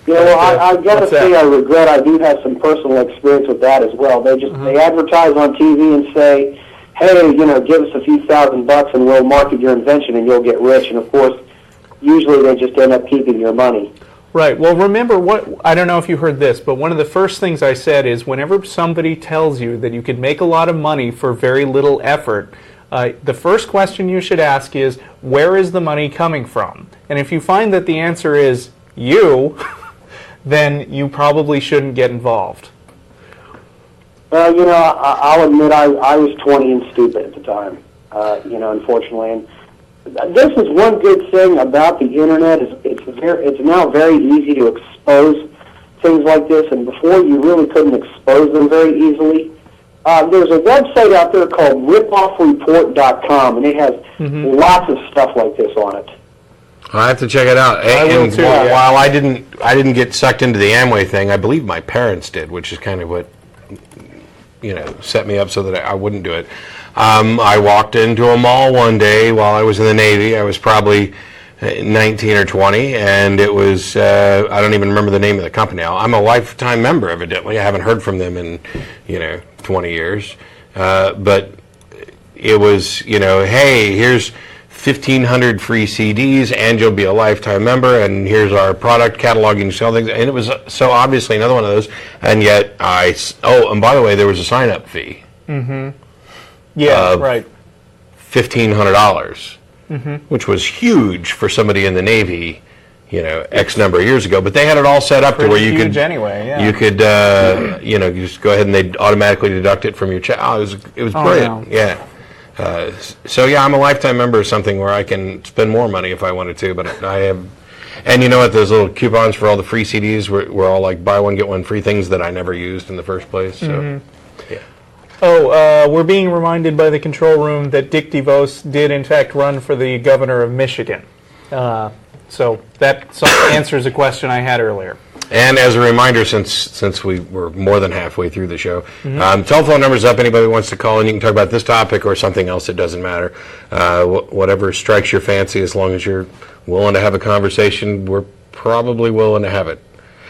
I've got to What's say, that? I regret I do have some personal experience with that as well. They advertise on TV and say, hey, give us a few $1,000 and we'll market your invention and you'll get rich. And of course, usually they just end up keeping your money. Right. Well, remember I don't know if you heard this, but one of the first things I said is whenever somebody tells you that you can make a lot of money for very little effort, the first question you should ask is, where is the money coming from? And if you find that the answer is you, then you probably shouldn't get involved. Well, I'll admit I was 20 and stupid at the time, unfortunately. And this is one good thing about the internet is it's now very easy to expose things like this, and before you really couldn't expose them very easily. There's a website out there called ripoffreport.com, and it has lots of stuff like this on it. I have to check it out. I will too, yeah. While I didn't get sucked into the Amway thing, I believe my parents did, which is kind of what set me up so that I wouldn't do it. I walked into a mall one day while I was in the Navy. I was probably 19 or 20, and it was I don't even remember the name of the company now. I'm a lifetime member, evidently. I haven't heard from them in 20 years, but it was hey, here's 1,500 free CDs, and you'll be a lifetime member, and here's our product catalog, and sell things. And it was so obviously another one of those, and yet and by the way, there was a sign-up fee. Yeah, right. $1,500, which was huge for somebody in the Navy, X number of years ago. But they had it all set up to where you huge could anyway. Yeah. you could you just go ahead and they'd automatically deduct it from your check. Oh, it was brilliant. Wow. Yeah. So yeah, I'm a lifetime member of something where I can spend more money if I wanted to, but I have. And you know what? Those little coupons for all the free CDs were all like buy one get one free things that I never used in the first place. So yeah. Oh, we're being reminded by the control room that Dick DeVos did in fact run for the governor of Michigan. So that answers a question I had earlier. And as a reminder, since we were more than halfway through the show, telephone number's up. Anybody wants to call in, you can talk about this topic or something else. It doesn't matter. Whatever strikes your fancy, as long as you're willing to have a conversation, we're probably willing to have it.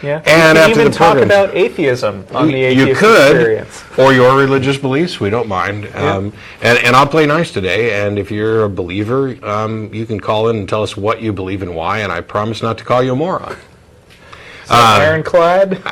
Yeah. And you after can even the talk program, about atheism on the Atheist you could, Experience. or your religious beliefs. We don't mind. And I'll play nice today. And if you're a believer, you can call in and tell us what you believe and why. And I promise not to call you a moron. Ironclad?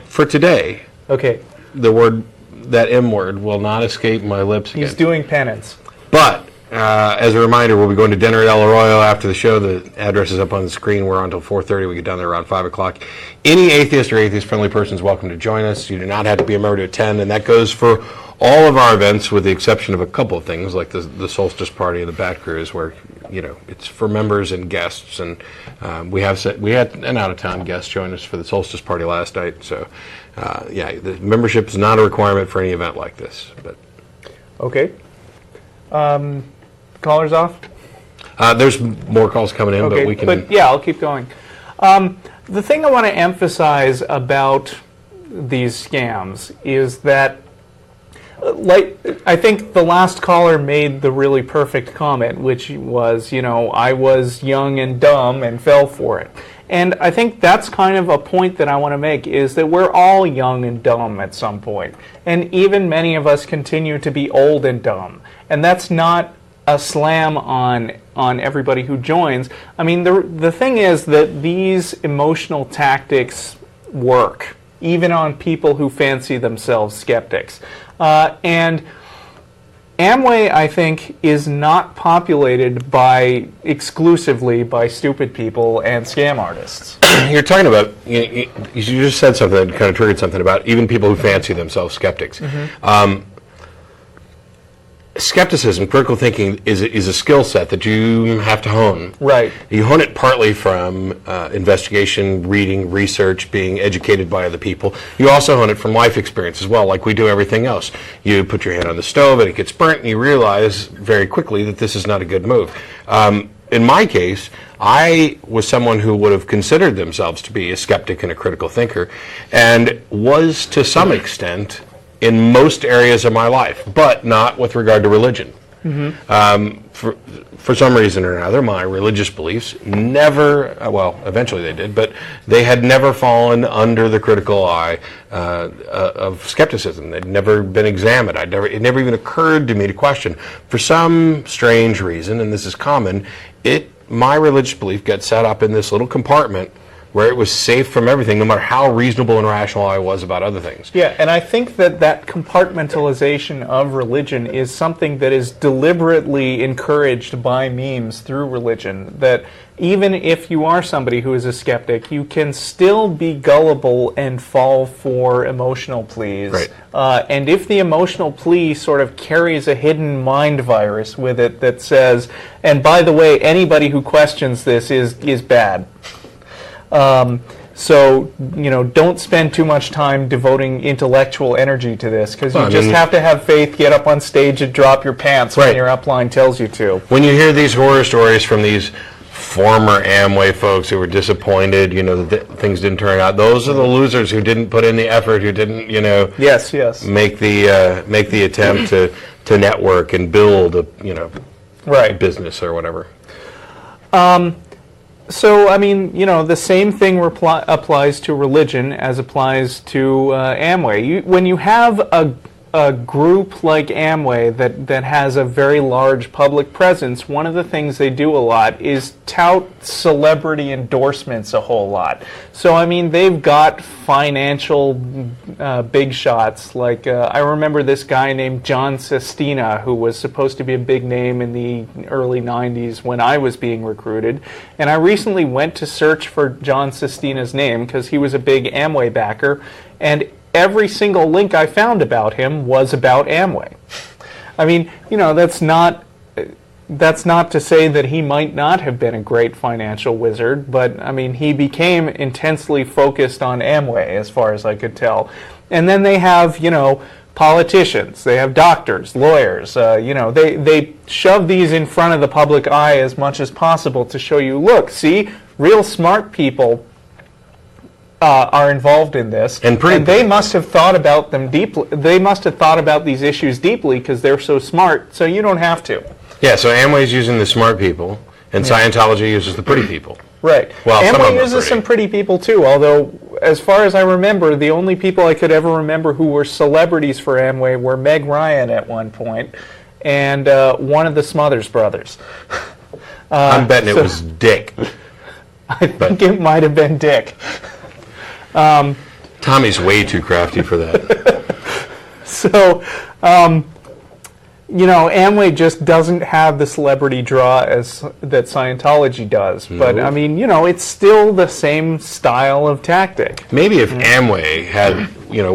For today, Okay. that M word will not escape my lips again. He's doing penance. But as a reminder, we'll be going to dinner at El Arroyo after the show. The address is up on the screen. We're on until 4:30. We get down there around 5 o'clock. Any atheist or atheist-friendly person is welcome to join us. You do not have to be a member to attend, and that goes for all of our events with the exception of a couple of things, like the Solstice Party and the Bat Cruise, where, it's for members and guests. And we had an out-of-town guest join us for the Solstice Party last night. So, the membership is not a requirement for any event like this. But Okay. Callers off? there's more calls coming in, but we can... But yeah, I'll keep going. The thing I want to emphasize about these scams is that, I think the last caller made the really perfect comment, which was, I was young and dumb and fell for it. And I think that's kind of a point that I want to make, is that we're all young and dumb at some point. And even many of us continue to be old and dumb. And that's not a slam on everybody who joins. I mean, the thing is that these emotional tactics work, even on people who fancy themselves skeptics. And Amway, I think, is not populated exclusively by stupid people and scam artists. You're talking about, you just said something that kind of triggered something about even people who fancy themselves skeptics. Skepticism, critical thinking, is a skill set that you have to hone. Right. You hone it partly from investigation, reading, research, being educated by other people. You also hone it from life experience as well, like we do everything else. You put your hand on the stove and it gets burnt, and you realize very quickly that this is not a good move. In my case, I was someone who would have considered themselves to be a skeptic and a critical thinker, and was to some extent in most areas of my life, but not with regard to religion. For some reason or another, my religious beliefs never, eventually they did, but they had never fallen under the critical eye of skepticism. They'd never been examined. It never even occurred to me to question. For some strange reason, and this is common, my religious belief got set up in this little compartment where it was safe from everything, no matter how reasonable and rational I was about other things. Yeah, and I think that compartmentalization of religion is something that is deliberately encouraged by memes through religion, that even if you are somebody who is a skeptic, you can still be gullible and fall for emotional pleas. Right. And if the emotional plea sort of carries a hidden mind virus with it that says, and by the way, anybody who questions this is bad. So, don't spend too much time devoting intellectual energy to this, because you just have to have faith, get up on stage and drop your pants when your upline tells you to. When you hear these horror stories from these former Amway folks who were disappointed, that things didn't turn out, those are the losers who didn't put in the effort, who didn't, yes, make the attempt to network and build a business or whatever. So, I mean, the same thing applies to religion as applies to Amway. When you have a group like Amway that has a very large public presence, one of the things they do a lot is tout celebrity endorsements a whole lot. So, I mean, they've got financial big shots. Like, I remember this guy named John Sestina, who was supposed to be a big name in the early 90s when I was being recruited. And I recently went to search for John Sestina's name because he was a big Amway backer. And every single link I found about him was about Amway. I mean, that's not to say that he might not have been a great financial wizard, but I mean, he became intensely focused on Amway, as far as I could tell. And then they have, politicians, they have doctors, lawyers, they shove these in front of the public eye as much as possible to show you, look, see, real smart people are involved in this, and they must have thought about them deeply. They must have thought about these issues deeply because they're so smart. So you don't have to. Yeah. So Amway's using the smart people, and Scientology uses the pretty people. Right. Well, Amway uses some pretty people too. Although, as far as I remember, the only people I could ever remember who were celebrities for Amway were Meg Ryan at one point, and one of the Smothers Brothers. I'm betting it was Dick. I think it might have been Dick. Tommy's way too crafty for that. So, Amway just doesn't have the celebrity draw as that Scientology does. But I mean, it's still the same style of tactic. Maybe if Amway had,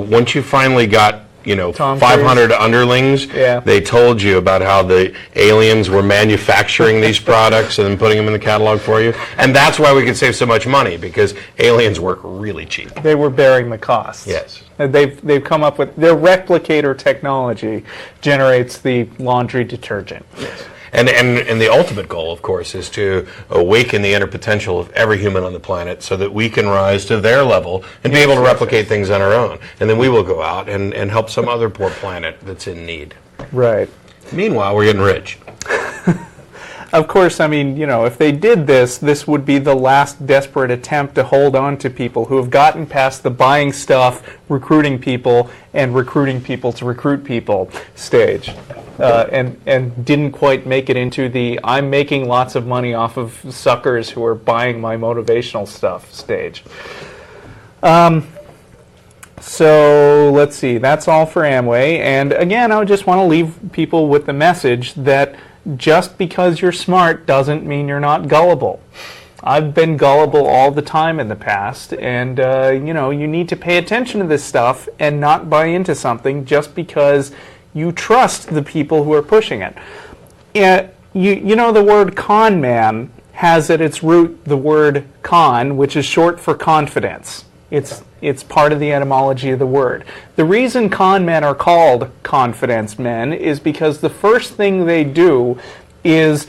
once you finally got, Tom 500 Cruise. underlings, Yeah. they told you about how the aliens were manufacturing these products and then putting them in the catalog for you. And that's why we could save so much money, because aliens work really cheap. They were bearing the costs. Yes. And they've come up with their replicator technology generates the laundry detergent. And the ultimate goal, of course, is to awaken the inner potential of every human on the planet so that we can rise to their level and be able to replicate things on our own. And then we will go out and help some other poor planet that's in need. Right. Meanwhile, we're getting rich. Of course, I mean, if they did this would be the last desperate attempt to hold on to people who have gotten past the buying stuff, recruiting people, and recruiting people to recruit people stage. And didn't quite make it into the I'm making lots of money off of suckers who are buying my motivational stuff stage. So let's see, that's all for Amway. And again, I just want to leave people with the message that just because you're smart doesn't mean you're not gullible. I've been gullible all the time in the past, and you need to pay attention to this stuff and not buy into something just because you trust the people who are pushing it. The word con man has at its root the word con, which is short for confidence. It's part of the etymology of the word. The reason con men are called confidence men is because the first thing they do is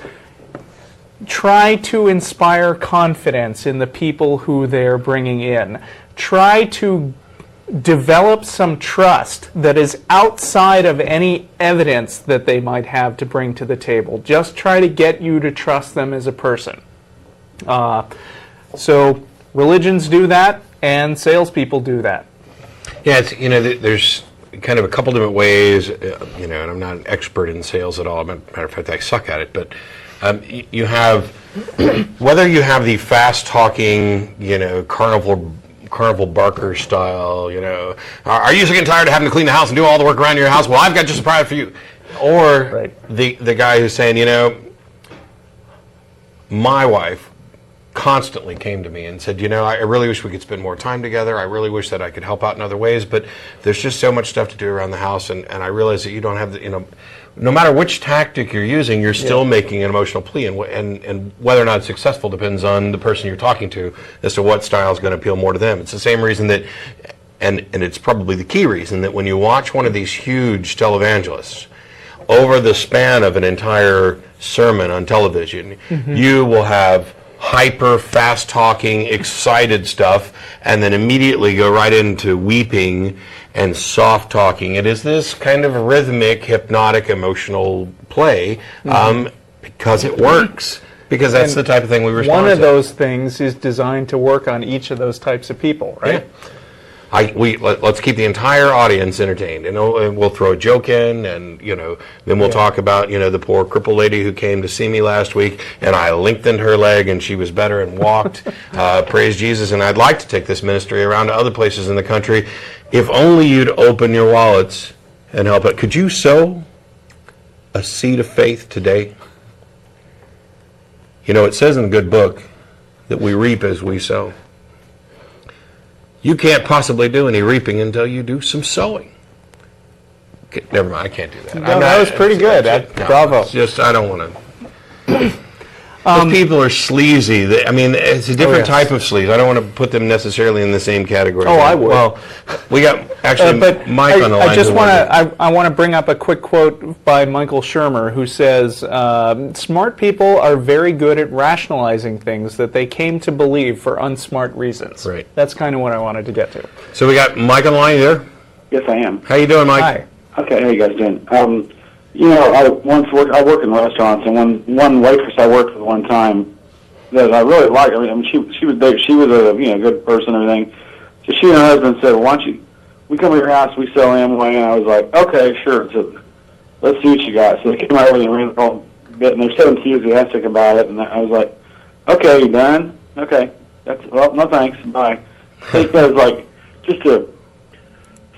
try to inspire confidence in the people who they're bringing in. Try to develop some trust that is outside of any evidence that they might have to bring to the table. Just try to get you to trust them as a person. So religions do that, and salespeople do that. Yeah, there's kind of a couple different ways, and I'm not an expert in sales at all. Matter of fact, I suck at it. But you have, whether you have the fast-talking, Carnival Barker style, are you sick and tired of having to clean the house and do all the work around your house? Well, I've got just a product for you. Or the guy who's saying, my wife constantly came to me and said, I really wish we could spend more time together. I really wish that I could help out in other ways, but there's just so much stuff to do around the house, and I realize that you don't have the, no matter which tactic you're using, you're still making an emotional plea, and whether or not it's successful depends on the person you're talking to as to what style is going to appeal more to them. It's the same reason that, and it's probably the key reason, that when you watch one of these huge televangelists, over the span of an entire sermon on television, you will have hyper fast talking, excited stuff, and then immediately go right into weeping and soft talking. It is this kind of rhythmic, hypnotic, emotional play because it works. Because that's the type of thing we respond to. One of those things is designed to work on each of those types of people, right? Yeah. Let's keep the entire audience entertained, and we'll throw a joke in, and then we'll talk about the poor crippled lady who came to see me last week, and I lengthened her leg, and she was better and walked. Praise Jesus! And I'd like to take this ministry around to other places in the country. If only you'd open your wallets and help it. Could you sow a seed of faith today? It says in the good book that we reap as we sow. You can't possibly do any reaping until you do some sowing. Okay, never mind, I can't do that. No, that was pretty good. Bravo. It's just, I don't want to. Those people are sleazy. It's a different type of sleaze. I don't want to put them necessarily in the same category. Oh, I would. Well, we got actually Mike on the line. I want to bring up a quick quote by Michael Shermer, who says, smart people are very good at rationalizing things that they came to believe for unsmart reasons. Right. That's kind of what I wanted to get to. So we got Mike on the line. You there? Yes, I am. How you doing, Mike? Hi. Okay, how you guys doing? I work in restaurants, and one waitress I worked with one time that I really liked. She was there. She was a good person and everything. So she and her husband said, "Well, why don't we come to your house? We sell Amway." And I was like, "Okay, sure. So let's see what you got." So they came over and ran a whole bit, and they're so enthusiastic about it. And I was like, "Okay, you done? Okay, no thanks, bye." Because just to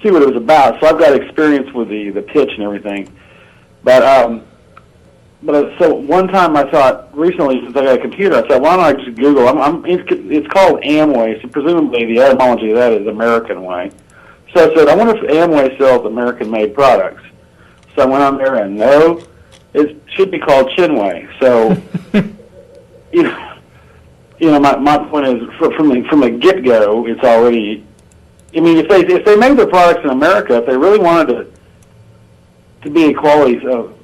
see what it was about. So I've got experience with the pitch and everything. But so one time I thought recently, since I got a computer, I thought, why don't I just Google? It's called Amway, so presumably the etymology of that is American way. So I said, I wonder if Amway sells American-made products. So I went on there, and no, it should be called Chinway. So, my point is, from the get-go, it's already. I mean, if they made their products in America, if they really wanted to be a quality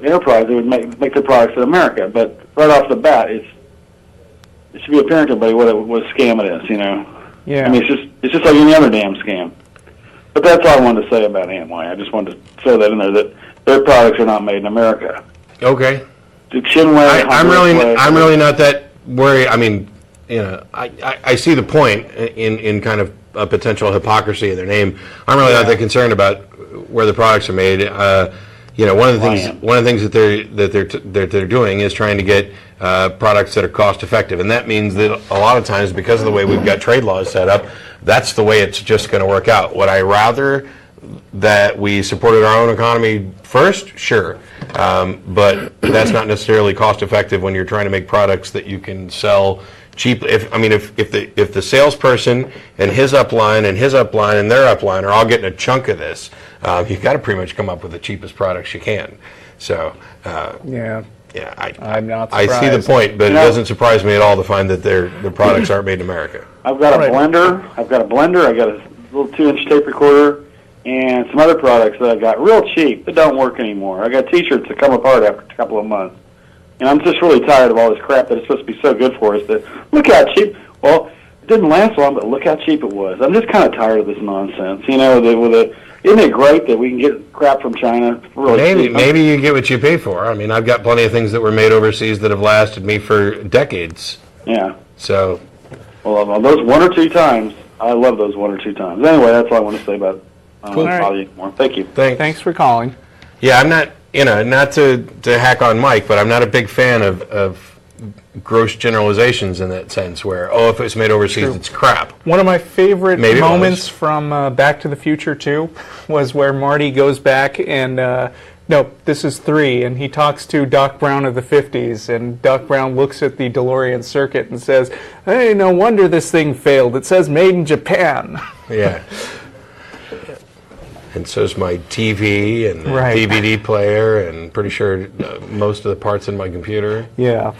enterprise, they would make their products in America. But right off the bat, it should be apparent to everybody what a scam it is. Yeah. I mean, it's just like any other damn scam. But that's all I wanted to say about Amway. I just wanted to throw that in there, that their products are not made in America. Okay. Chinway, I'm really not that worried. I mean, I see the point in kind of a potential hypocrisy in their name. I'm really not that concerned about where the products are made. One of the things that they're doing is trying to get products that are cost effective, and that means that a lot of times, because of the way we've got trade laws set up, that's the way it's just going to work out. Would I rather that we supported our own economy first? Sure, but that's not necessarily cost effective when you're trying to make products that you can sell cheap. If the salesperson and his upline and his upline and their upline are all getting a chunk of this, you've got to pretty much come up with the cheapest products you can. So I'm not surprised. I see the point, but it doesn't surprise me at all to find that their products aren't made in America. I've got a blender. I got a little 2-inch tape recorder, and some other products that I got real cheap that don't work anymore. I got T-shirts that come apart after a couple of months. And I'm just really tired of all this crap that is supposed to be so good for us. That look how cheap. Well, it didn't last long, but look how cheap it was. I'm just kind of tired of this nonsense. Isn't it great that we can get crap from China? Really maybe you get what you pay for. I mean, I've got plenty of things that were made overseas that have lasted me for decades. Yeah. So. Well, those 1 or 2 times, I love those 1 or 2 times. Anyway, that's all I want to say about it. I don't want to bother you anymore. Thank you. Thanks for calling. Yeah, I'm not. Not to hack on Mike, but I'm not a big fan of gross generalizations in that sense where, if it's made overseas, it's crap. One of my favorite moments from Back to the Future 2 was where Marty goes back and, no, this is 3, and he talks to Doc Brown of the 50s, and Doc Brown looks at the DeLorean circuit and says, hey, no wonder this thing failed. It says made in Japan. Yeah. And so's my TV and the DVD player, and pretty sure most of the parts in my computer. Yeah.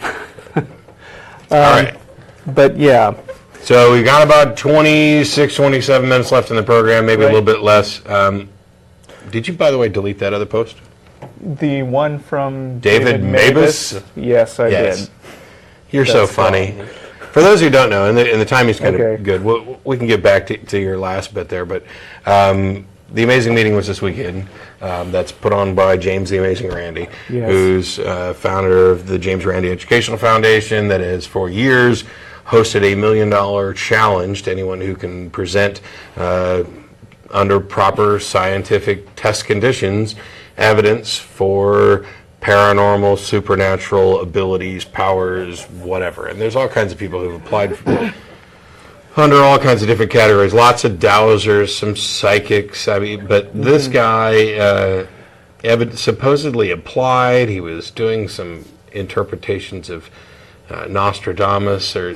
All right. But yeah. So we've got about 26, 27 minutes left in the program, maybe a little bit less. Did you, by the way, delete that other post? The one from David Mabus? Yes, I did. You're so funny. For those who don't know, and the timing's kind of good, we can get back to your last bit there, but the Amazing Meeting was this weekend. That's put on by James the Amazing Randi, who's founder of the James Randi Educational Foundation that has for years hosted a $1 million challenge to anyone who can present under proper scientific test conditions evidence for paranormal, supernatural abilities, powers, whatever. And there's all kinds of people who've applied for under all kinds of different categories. Lots of dowsers, some psychics. I mean, but this guy supposedly applied. He was doing some interpretations of Nostradamus, so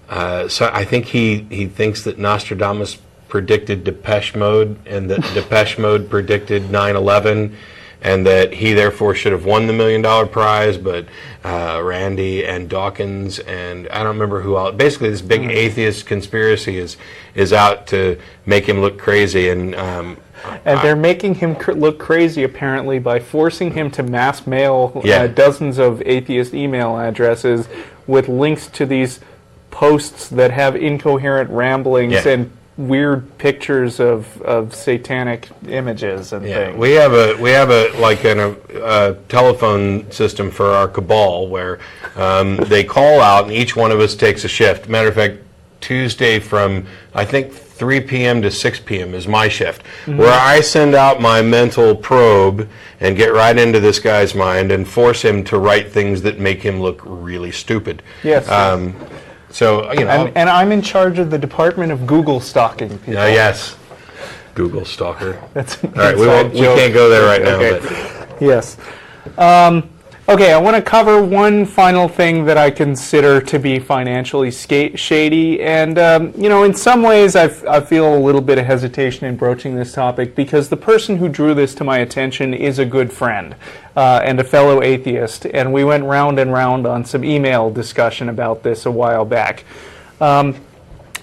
I think he thinks that Nostradamus predicted Depeche Mode, and that Depeche Mode predicted 9/11, and that he therefore should have won the $1 million prize, but Randi and Dawkins and I don't remember who else. Basically, this big atheist conspiracy is out to make him look crazy, and they're making him look crazy apparently by forcing him to mass mail dozens of atheist email addresses with links to these posts that have incoherent ramblings and weird pictures of satanic images and things. We have a telephone system for our cabal where they call out and each one of us takes a shift. Matter of fact, Tuesday from I think 3 p.m. to 6 p.m. is my shift, where I send out my mental probe and get right into this guy's mind and force him to write things that make him look really stupid. Yes. So, you know. And I'm in charge of the department of Google stalking people. Yes. Google stalker. That's all right, we can't go there right now. But Yes. Okay, I want to cover one final thing that I consider to be financially shady, and in some ways I feel a little bit of hesitation in broaching this topic because the person who drew this to my attention is a good friend and a fellow atheist, and we went round and round on some email discussion about this a while back.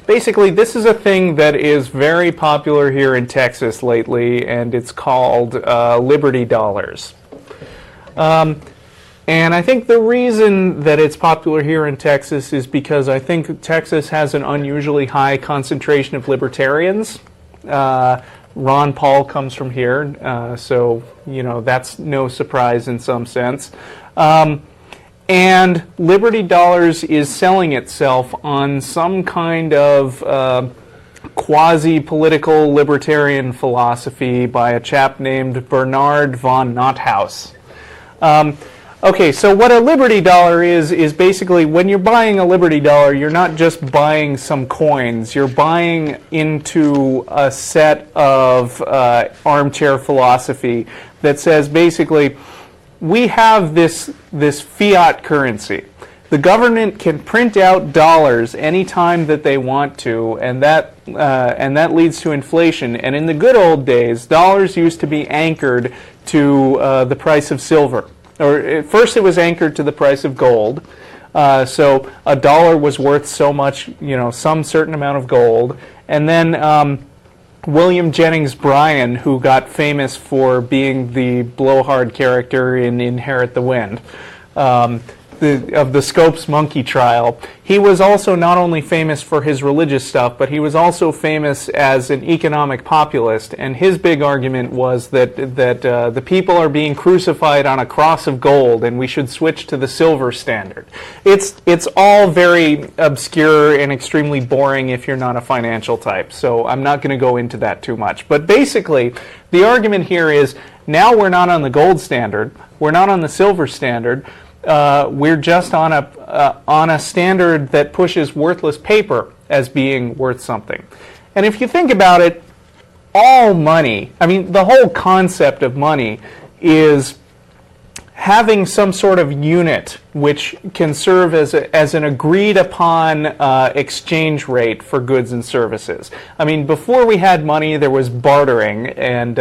Basically, this is a thing that is very popular here in Texas lately, and it's called Liberty Dollars. And I think the reason that it's popular here in Texas is because I think Texas has an unusually high concentration of libertarians. Ron Paul comes from here, so that's no surprise in some sense. And Liberty Dollars is selling itself on some kind of quasi-political libertarian philosophy by a chap named Bernard von Nothaus. Okay, so what a Liberty Dollar is basically when you're buying a Liberty Dollar, you're not just buying some coins, you're buying into a set of armchair philosophy that says basically, we have this fiat currency. The government can print out dollars anytime that they want to, and that leads to inflation. And in the good old days, dollars used to be anchored to the price of silver. Or at first it was anchored to the price of gold. So a dollar was worth so much, some certain amount of gold. And then William Jennings Bryan, who got famous for being the blowhard character in Inherit the Wind, of the Scopes Monkey trial, he was also not only famous for his religious stuff, but he was also famous as an economic populist. And his big argument was that the people are being crucified on a cross of gold, and we should switch to the silver standard. It's all very obscure and extremely boring if you're not a financial type. So I'm not going to go into that too much. But basically, the argument here is now we're not on the gold standard, we're not on the silver standard. We're just on a standard that pushes worthless paper as being worth something. And if you think about it, all money, the whole concept of money is having some sort of unit which can serve as an agreed upon exchange rate for goods and services. Before we had money, there was bartering, and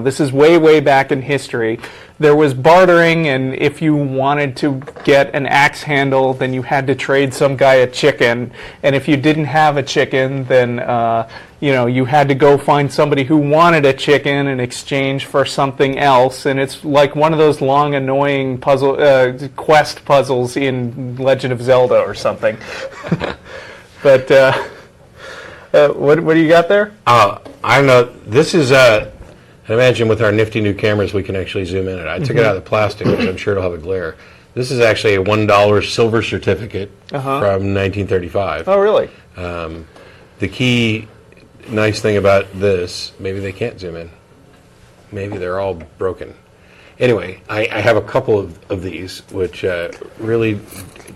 this is way back in history. There was bartering, and if you wanted to get an axe handle, then you had to trade some guy a chicken, and if you didn't have a chicken, then you had to go find somebody who wanted a chicken in exchange for something else, and it's like one of those long, annoying quest puzzles in Legend of Zelda or something. But what do you got there? I know this is. I imagine with our nifty new cameras, we can actually zoom in. I took it out of the plastic, which I'm sure it'll have a glare. This is actually a $1 silver certificate from 1935. Oh, really? The key nice thing about this, maybe they can't zoom in. Maybe they're all broken. Anyway, I have a couple of these, which really,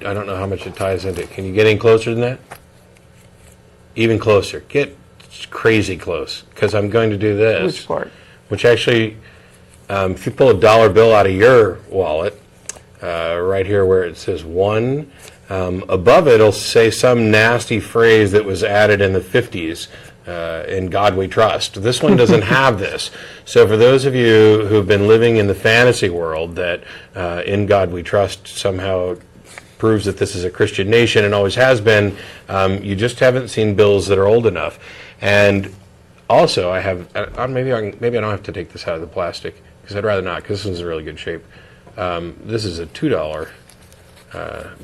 I don't know how much it ties into. Can you get any closer than that? Even closer. Get crazy close, because I'm going to do this. Which part? Which actually, if you pull a dollar bill out of your wallet, right here where it says 1, above it, it'll say some nasty phrase that was added in the 50s, in God We Trust. This one doesn't have this. So for those of you who've been living in the fantasy world that in God We Trust somehow proves that this is a Christian nation and always has been, you just haven't seen bills that are old enough. And also, I have, maybe I don't have to take this out of the plastic, because I'd rather not, because this one's in really good shape. This is a $2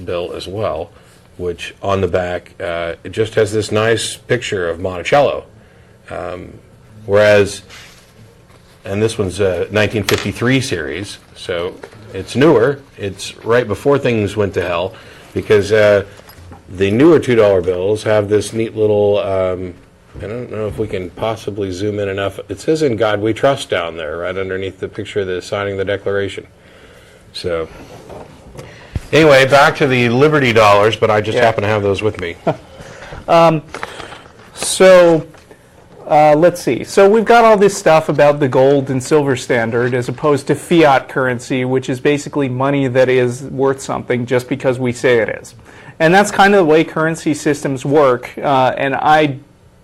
bill as well, which on the back, it just has this nice picture of Monticello. Whereas, and this one's a 1953 series, so it's newer. It's right before things went to hell, because the newer $2 bills have this neat little, I don't know if we can possibly zoom in enough. It says "In God We Trust" down there, right underneath the picture of the signing the Declaration. So, anyway, back to the Liberty Dollars, but I just happen to have those with me. let's see. So we've got all this stuff about the gold and silver standard as opposed to fiat currency, which is basically money that is worth something just because we say it is. And that's kind of the way currency systems work. And I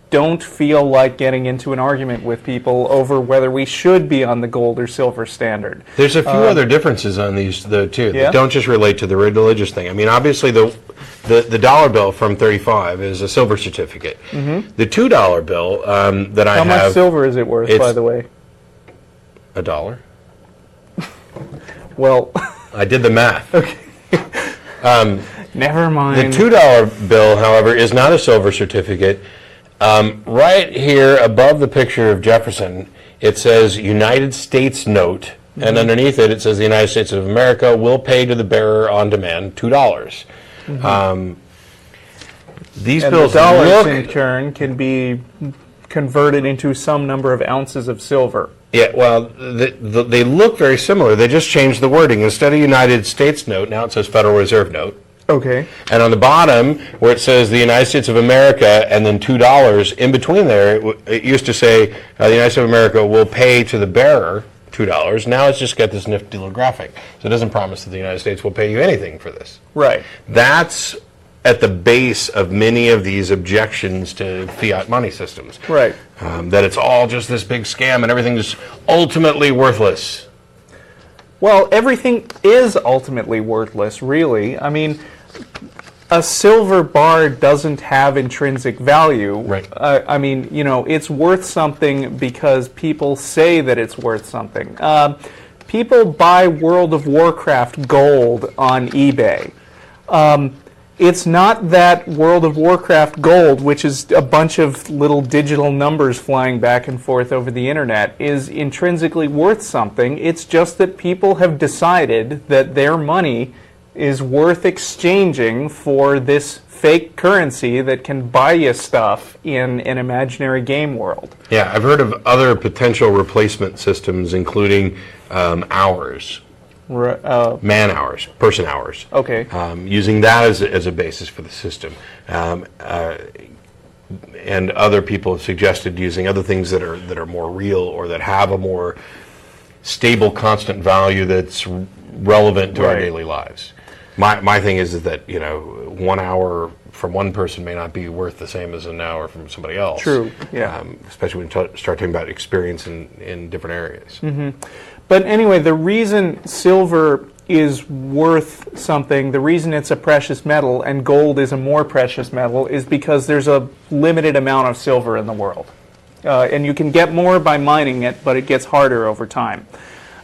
don't feel like getting into an argument with people over whether we should be on the gold or silver standard. There's a few other differences on these, though, too, Yeah? that don't just relate to the religious thing. I mean, obviously, the dollar bill from 35 is a silver certificate. The $2 bill that I How have... much silver is it worth, by the way? $1. Well, I did the math. never mind. The $2 bill, however, is not a silver certificate. Right here above the picture of Jefferson, it says United States note, and underneath it, it says the United States of America will pay to the bearer on demand $2. These And bills the dollars, look... in turn, can be converted into some number of ounces of silver. Yeah, well, they look very similar. They just changed the wording. Instead of United States note, now it says Federal Reserve note. Okay. And on the bottom, where it says the United States of America and then $2, in between there, it used to say the United States of America will pay to the bearer $2. Now it's just got this nifty little graphic. So it doesn't promise that the United States will pay you anything for this. Right. That's at the base of many of these objections to fiat money systems. Right. That it's all just this big scam and everything's ultimately worthless. Well, everything is ultimately worthless, really. I mean, a silver bar doesn't have intrinsic value. Right. I mean, you know, it's worth something because people say that it's worth something. People buy World of Warcraft gold on eBay. It's not that World of Warcraft gold, which is a bunch of little digital numbers flying back and forth over the internet, is intrinsically worth something. It's just that people have decided that their money is worth exchanging for this fake currency that can buy you stuff in an imaginary game world. Yeah, I've heard of other potential replacement systems, including hours. Man hours, person hours. Okay. Using that as a basis for the system. And other people have suggested using other things that are more real or that have a more stable, constant value that's relevant to our Right. daily lives. My thing is that, you know, 1 hour from one person may not be worth the same as an hour from somebody else. True, yeah. Especially when you start talking about experience in different areas. But anyway, the reason silver is worth something, the reason it's a precious metal and gold is a more precious metal is because there's a limited amount of silver in the world. And you can get more by mining it, but it gets harder over time.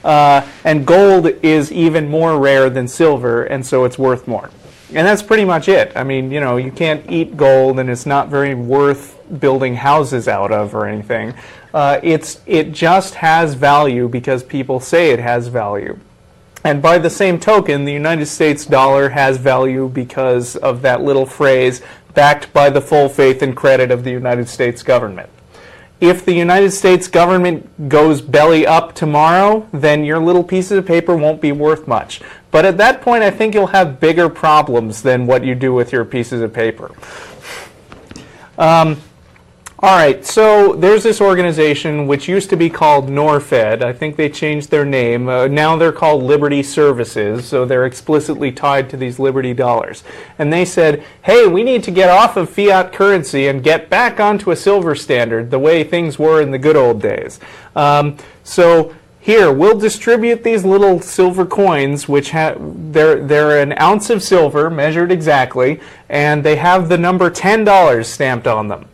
And gold is even more rare than silver, and so it's worth more. And that's pretty much it. I mean, you know, you can't eat gold, and it's not very worth building houses out of or anything. It just has value because people say it has value. And by the same token, the United States dollar has value because of that little phrase, backed by the full faith and credit of the United States government. If the United States government goes belly up tomorrow, then your little pieces of paper won't be worth much. But at that point, I think you'll have bigger problems than what you do with your pieces of paper. All right, so there's this organization which used to be called NORFED. I think they changed their name. Now they're called Liberty Services, so they're explicitly tied to these Liberty dollars. And they said, hey, we need to get off of fiat currency and get back onto a silver standard, the way things were in the good old days. So here, we'll distribute these little silver coins, which they're an ounce of silver, measured exactly, and they have the number $10 stamped on them.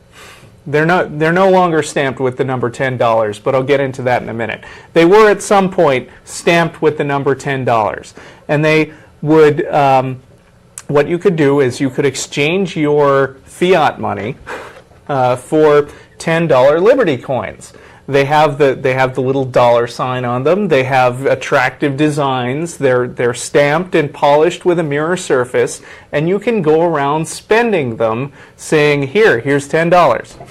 They're no longer stamped with the number $10, but I'll get into that in a minute. They were at some point stamped with the number $10, and they would. What you could do is you could exchange your fiat money for $10 Liberty coins. They have the little dollar sign on them. They have attractive designs. They're stamped and polished with a mirror surface, and you can go around spending them, saying, here's $10.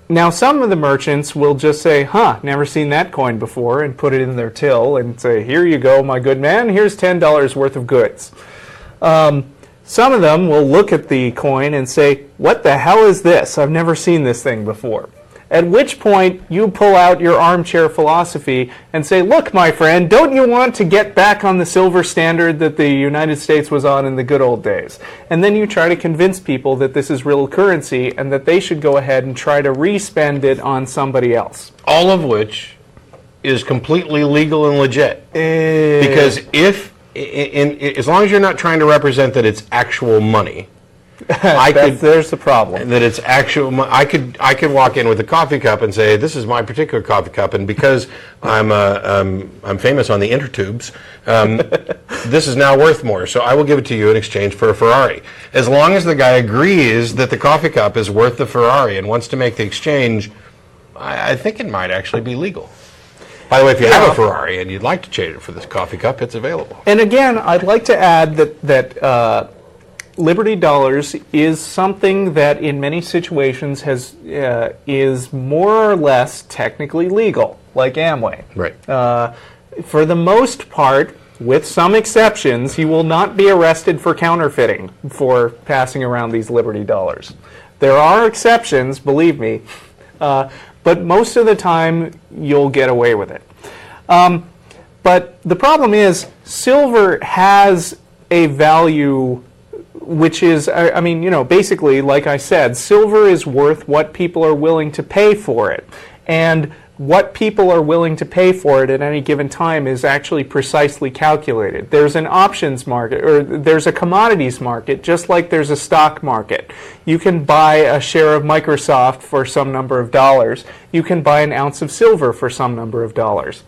Now, some of the merchants will just say, never seen that coin before, and put it in their till and say, here you go, my good man, here's $10 worth of goods. Some of them will look at the coin and say, what the hell is this? I've never seen this thing before. At which point you pull out your armchair philosophy and say, look, my friend, don't you want to get back on the silver standard that the United States was on in the good old days? And then you try to convince people that this is real currency and that they should go ahead and try to re-spend it on somebody else. All of which is completely legal and legit. Because as long as you're not trying to represent that it's actual money, there's the problem. That it's actual. I could walk in with a coffee cup and say, "This is my particular coffee cup," and because I'm famous on the intertubes, this is now worth more. So I will give it to you in exchange for a Ferrari. As long as the guy agrees that the coffee cup is worth the Ferrari and wants to make the exchange, I think it might actually be legal. By the way, if you have a Ferrari and you'd like to trade it for this coffee cup, it's available. And again, I'd like to add that Liberty Dollars is something that in many situations is more or less technically legal, like Amway. Right. For the most part, with some exceptions, you will not be arrested for counterfeiting for passing around these Liberty Dollars. There are exceptions, believe me, but most of the time you'll get away with it. But the problem is, silver has a value which is, I mean, basically, like I said, silver is worth what people are willing to pay for it. And what people are willing to pay for it at any given time is actually precisely calculated. There's an options market, or there's a commodities market, just like there's a stock market. You can buy a share of Microsoft for some number of dollars. You can buy an ounce of silver for some number of dollars.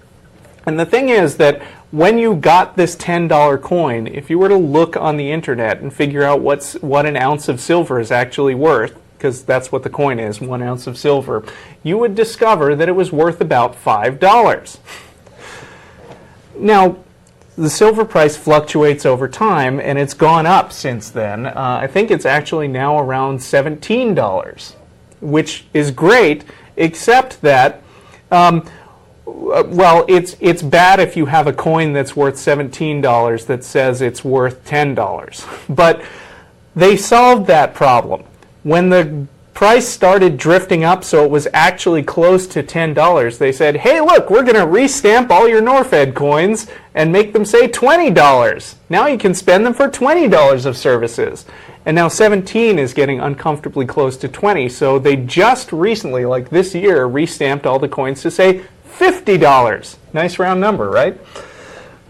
And the thing is that when you got this $10 coin, if you were to look on the internet and figure out what an ounce of silver is actually worth, because that's what the coin is, 1 ounce of silver, you would discover that it was worth about $5. Now, the silver price fluctuates over time, and it's gone up since then. I think it's actually now around $17, which is great, except that well, it's bad if you have a coin that's worth $17 that says it's worth $10. But they solved that problem. When the price started drifting up so it was actually close to $10, they said, hey, look, we're going to restamp all your Norfed coins and make them say $20. Now you can spend them for $20 of services. And now 17 is getting uncomfortably close to 20, so they just recently, like this year, restamped all the coins to say $50. Nice round number, right?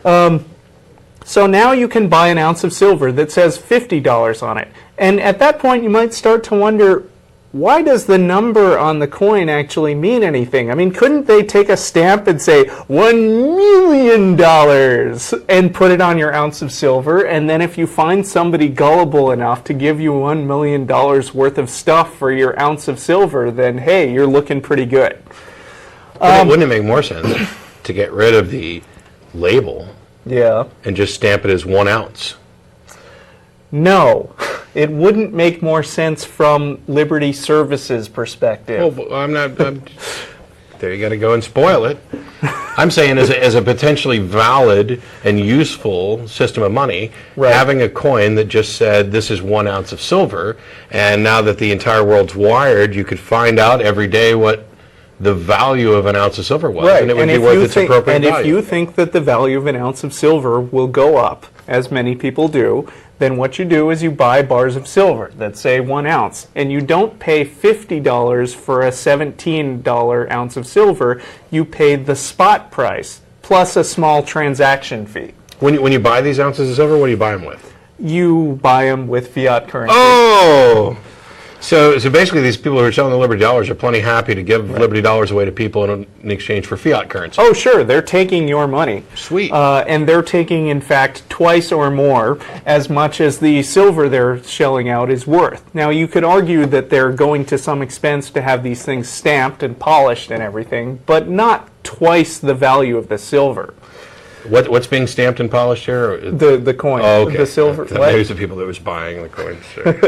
So now you can buy an ounce of silver that says $50 on it. And at that point, you might start to wonder, why does the number on the coin actually mean anything? I mean, couldn't they take a stamp and say $1 million and put it on your ounce of silver? And then if you find somebody gullible enough to give you $1 million worth of stuff for your ounce of silver, then hey, you're looking pretty good. Wouldn't it make more sense to get rid of the label and just stamp it as 1 ounce? No, it wouldn't make more sense from Liberty Services' perspective. Oh, there you got to go and spoil it. I'm saying as a potentially valid and useful system of money, having a coin that just said this is 1 ounce of silver, and now that the entire world's wired, you could find out every day what the value of an ounce of silver was, and it would be worth its appropriate value. And if you think that the value of an ounce of silver will go up, as many people do, then what you do is you buy bars of silver that say 1 ounce, and you don't pay $50 for a $17 ounce of silver. You pay the spot price plus a small transaction fee. When you buy these ounces of silver, what do you buy them with? You buy them with fiat currency. Oh! So basically, these people who are selling the Liberty Dollars are plenty happy to give Liberty Dollars away to people in exchange for fiat currency. Oh, sure. They're taking your money. Sweet. And they're taking, in fact, twice or more as much as the silver they're shelling out is worth. Now, you could argue that they're going to some expense to have these things stamped and polished and everything, but not twice the value of the silver. What's being stamped and polished here? The coin. Oh, okay. The silver. There's the people that was buying the coins. Sure.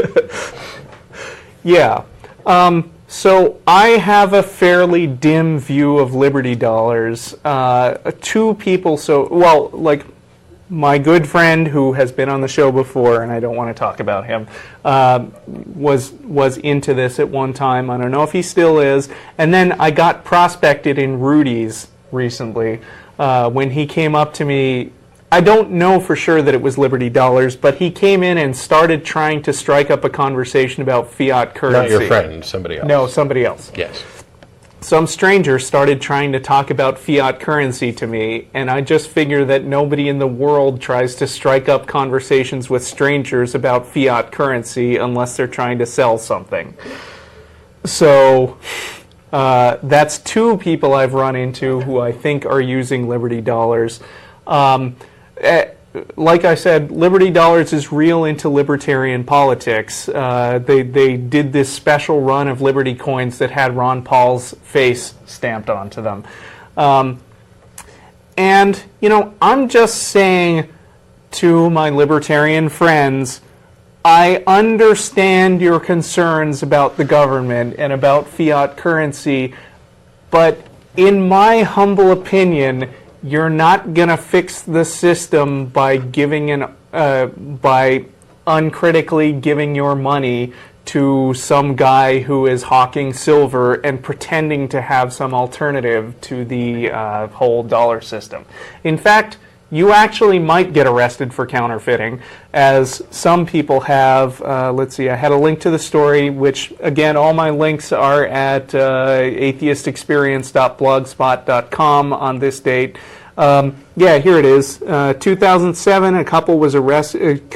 Yeah. So I have a fairly dim view of Liberty Dollars. Two people, my good friend who has been on the show before, and I don't want to talk about him, was into this at one time. I don't know if he still is. And then I got prospected in Rudy's recently when he came up to me. I don't know for sure that it was Liberty Dollars, but he came in and started trying to strike up a conversation about fiat currency. Not your friend, somebody else. No, somebody else. Yes. Some stranger started trying to talk about fiat currency to me, and I just figure that nobody in the world tries to strike up conversations with strangers about fiat currency unless they're trying to sell something. So that's two people I've run into who I think are using Liberty Dollars. Like I said, Liberty Dollars is real into libertarian politics. They did this special run of Liberty coins that had Ron Paul's face stamped onto them. And, you know, I'm just saying to my libertarian friends, I understand your concerns about the government and about fiat currency, but in my humble opinion, you're not going to fix the system by by uncritically giving your money to some guy who is hawking silver and pretending to have some alternative to the whole dollar system. In fact, you actually might get arrested for counterfeiting, as some people have. Let's see, I had a link to the story, which, again, all my links are at atheistexperience.blogspot.com on this date. Yeah, here it is. 2007, a couple was arrested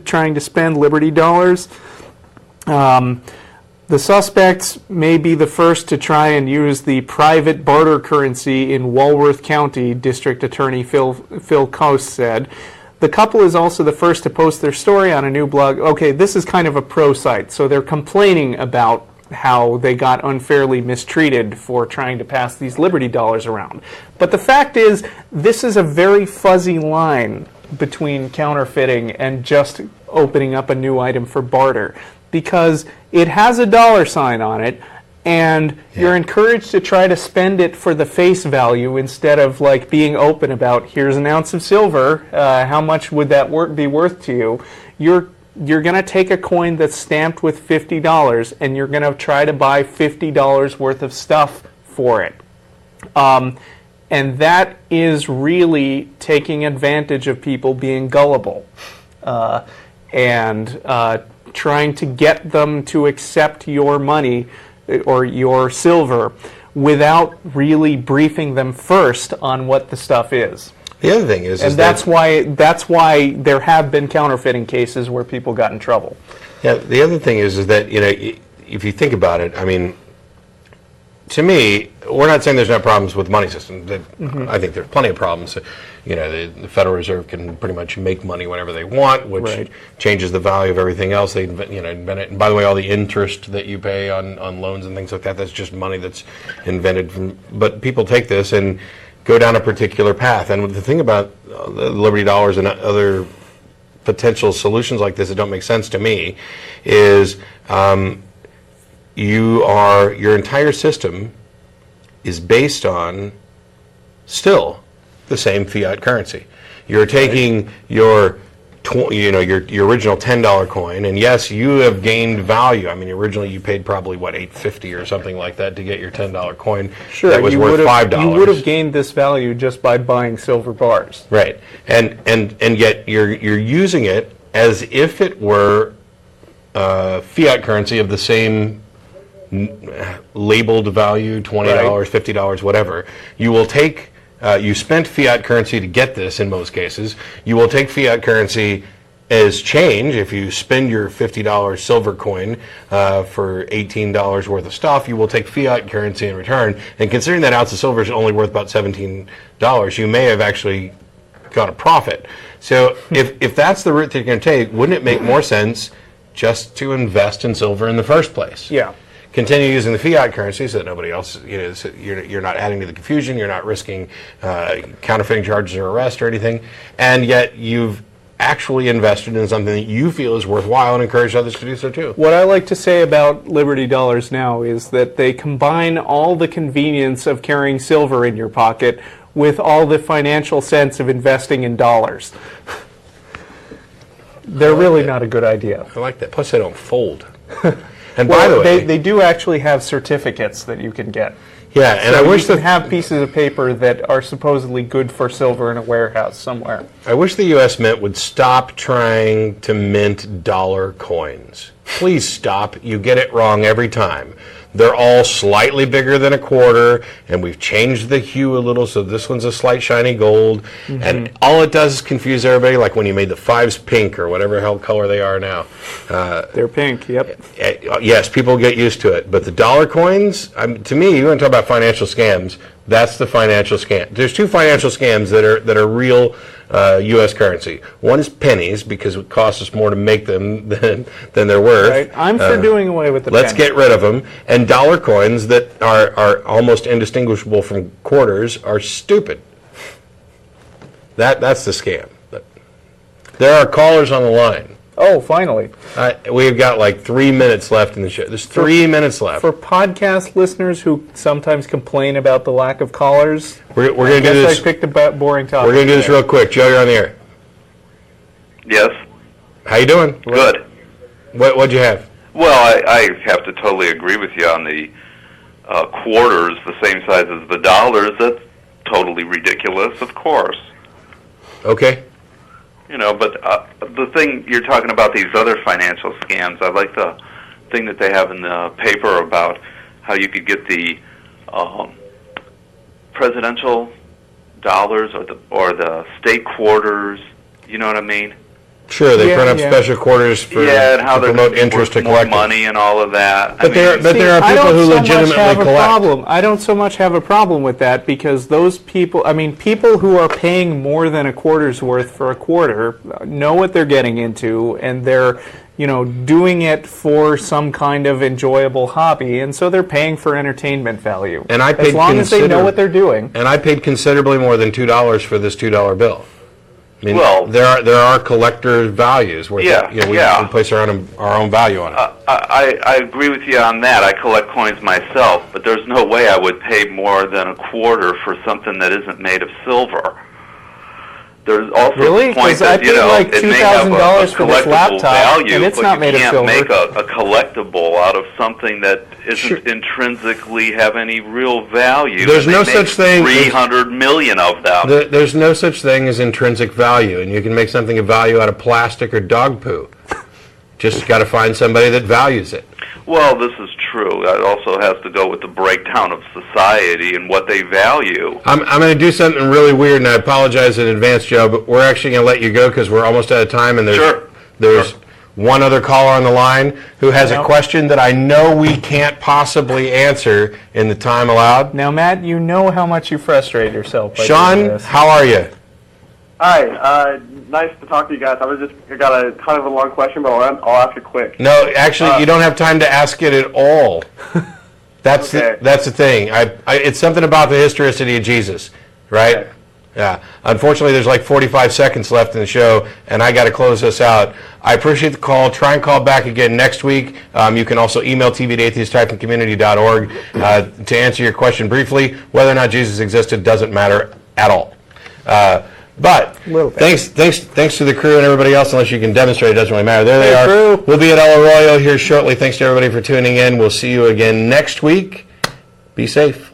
trying to spend Liberty Dollars. The suspects may be the first to try and use the private barter currency in Walworth County, District Attorney Phil Coast said. The couple is also the first to post their story on a new blog. Okay, this is kind of a pro site, so they're complaining about how they got unfairly mistreated for trying to pass these Liberty Dollars around. But the fact is, this is a very fuzzy line between counterfeiting and just opening up a new item for barter, because it has a dollar sign on it, and you're encouraged to try to spend it for the face value instead of like being open about, here's an ounce of silver, how much would that be worth to you? You're going to take a coin that's stamped with $50 and you're going to try to buy $50 worth of stuff for it. And that is really taking advantage of people being gullible and trying to get them to accept your money or your silver without really briefing them first on what the stuff is. The other thing is, that's why there have been counterfeiting cases where people got in trouble. Yeah, the other thing is that, you know, if you think about it, I mean, to me, we're not saying there's no problems with the money system. I think there's plenty of problems. You know, the Federal Reserve can pretty much make money whenever they want, which changes the value of everything else. They invent it. And by the way, all the interest that you pay on loans and things like that, that's just money that's invented from. But people take this and go down a particular path. And the thing about the Liberty Dollars and other potential solutions like this that don't make sense to me is your entire system is based on still the same fiat currency. You're taking your original $10 coin, and yes, you have gained value. I mean, originally you paid probably $8.50 or something like that to get your $10 coin. Sure, that was worth $5. You would have gained this value just by buying silver bars. Right, and yet you're using it as if it were fiat currency of the same labeled value, $20, $50, whatever. You will take. You spent fiat currency to get this in most cases. You will take fiat currency as change if you spend your $50 silver coin for $18 worth of stuff. You will take fiat currency in return. And considering that ounce of silver is only worth about $17, you may have actually got a profit. So if that's the route that you're going to take, wouldn't it make more sense just to invest in silver in the first place? Yeah. Continue using the fiat currency so that nobody else, so you're not adding to the confusion, you're not risking counterfeiting charges or arrest or anything, and yet you've actually invested in something that you feel is worthwhile and encourage others to do so too. What I like to say about Liberty Dollars now is that they combine all the convenience of carrying silver in your pocket with all the financial sense of investing in dollars. They're really not a good idea. I like that. Plus, they don't fold. And by the way, they do actually have certificates that you can get. yeah, and So I wish you can that have pieces of paper that are supposedly good for silver in a warehouse somewhere. I wish the U.S. Mint would stop trying to mint dollar coins. Please stop. You get it wrong every time. They're all slightly bigger than a quarter, and we've changed the hue a little, so this one's a slight shiny gold. And all it does is confuse everybody, like when you made the fives pink or whatever hell color they are now. They're pink, yep. Yes, people get used to it. But the dollar coins, to me, you want to talk about financial scams, that's the financial scam. There's two financial scams that are real U.S. currency. One is pennies, because it costs us more to make them than they're worth. Right. I'm for doing away with the Let's penny. get rid of them. And dollar coins that are almost indistinguishable from quarters are stupid. That's the scam. There are callers on the line. Oh, finally. We've got like 3 minutes left in the show. There's 3 minutes left. For podcast listeners who sometimes complain about the lack of callers, We're going to do this. I picked a boring topic. We're going to do this real quick. Joe, you're on the air. Yes. How you doing? Good. What'd you have? Well, I have to totally agree with you on the quarters, the same size as the dollars. That's totally ridiculous, of course. Okay. You know, but the thing you're talking about, these other financial scams, I like the thing that they have in the paper about how you could get the presidential dollars or the state quarters. You know what I mean? Sure, they print up yeah. special quarters for And how to they're promote interest to more collectors. money and all of that. But there are people who legitimately collect. I don't so much have a problem with that, because those people, people who are paying more than a quarter's worth for a quarter know what they're getting into, and they're, doing it for some kind of enjoyable hobby, and so they're paying for entertainment value. And I paid as long as they know what they're doing. And I paid considerably more than $2 for this $2 bill. I mean, Well, there are collector values where we place our own value on it. I agree with you on that. I collect coins myself, but there's no way I would pay more than a quarter for something that isn't made of silver. There's also Really? the point 'Cause I that, paid like it may have a $2,000 for this collectible laptop, value, and it's but not made of you silver. can't make a collectible out of something that isn't intrinsically have any real value. There's And no they such thing as- 300 million of them. There's no such thing as intrinsic value, and you can make something of value out of plastic or dog poo. Just got to find somebody that values it. Well, this is true. That also has to go with the breakdown of society and what they value. I'm going to do something really weird, and I apologize in advance, Joe, but we're actually going to let you go because we're almost out of time, and there's one other caller on the line who has a question that I know we can't possibly answer in the time allowed. Now, Matt, you know how much you frustrate yourself by doing Sean, this. how are you? Hi, nice to talk to you guys. I got a kind of a long question, but I'll ask it quick. No, actually, you don't have time to ask it at all. That's Okay. the thing. It's something about the historicity of Jesus, right? Okay. Yeah. Unfortunately, there's like 45 seconds left in the show, and I got to close this out. I appreciate the call. Try and call back again next week. You can also email tv@atheist-community.org to answer your question briefly. Whether or not Jesus existed doesn't matter at all. But thanks to the crew and everybody else. Unless you can demonstrate, it doesn't really matter. There they are. Crew. We'll be at El Arroyo here shortly. Thanks to everybody for tuning in. We'll see you again next week. Be safe.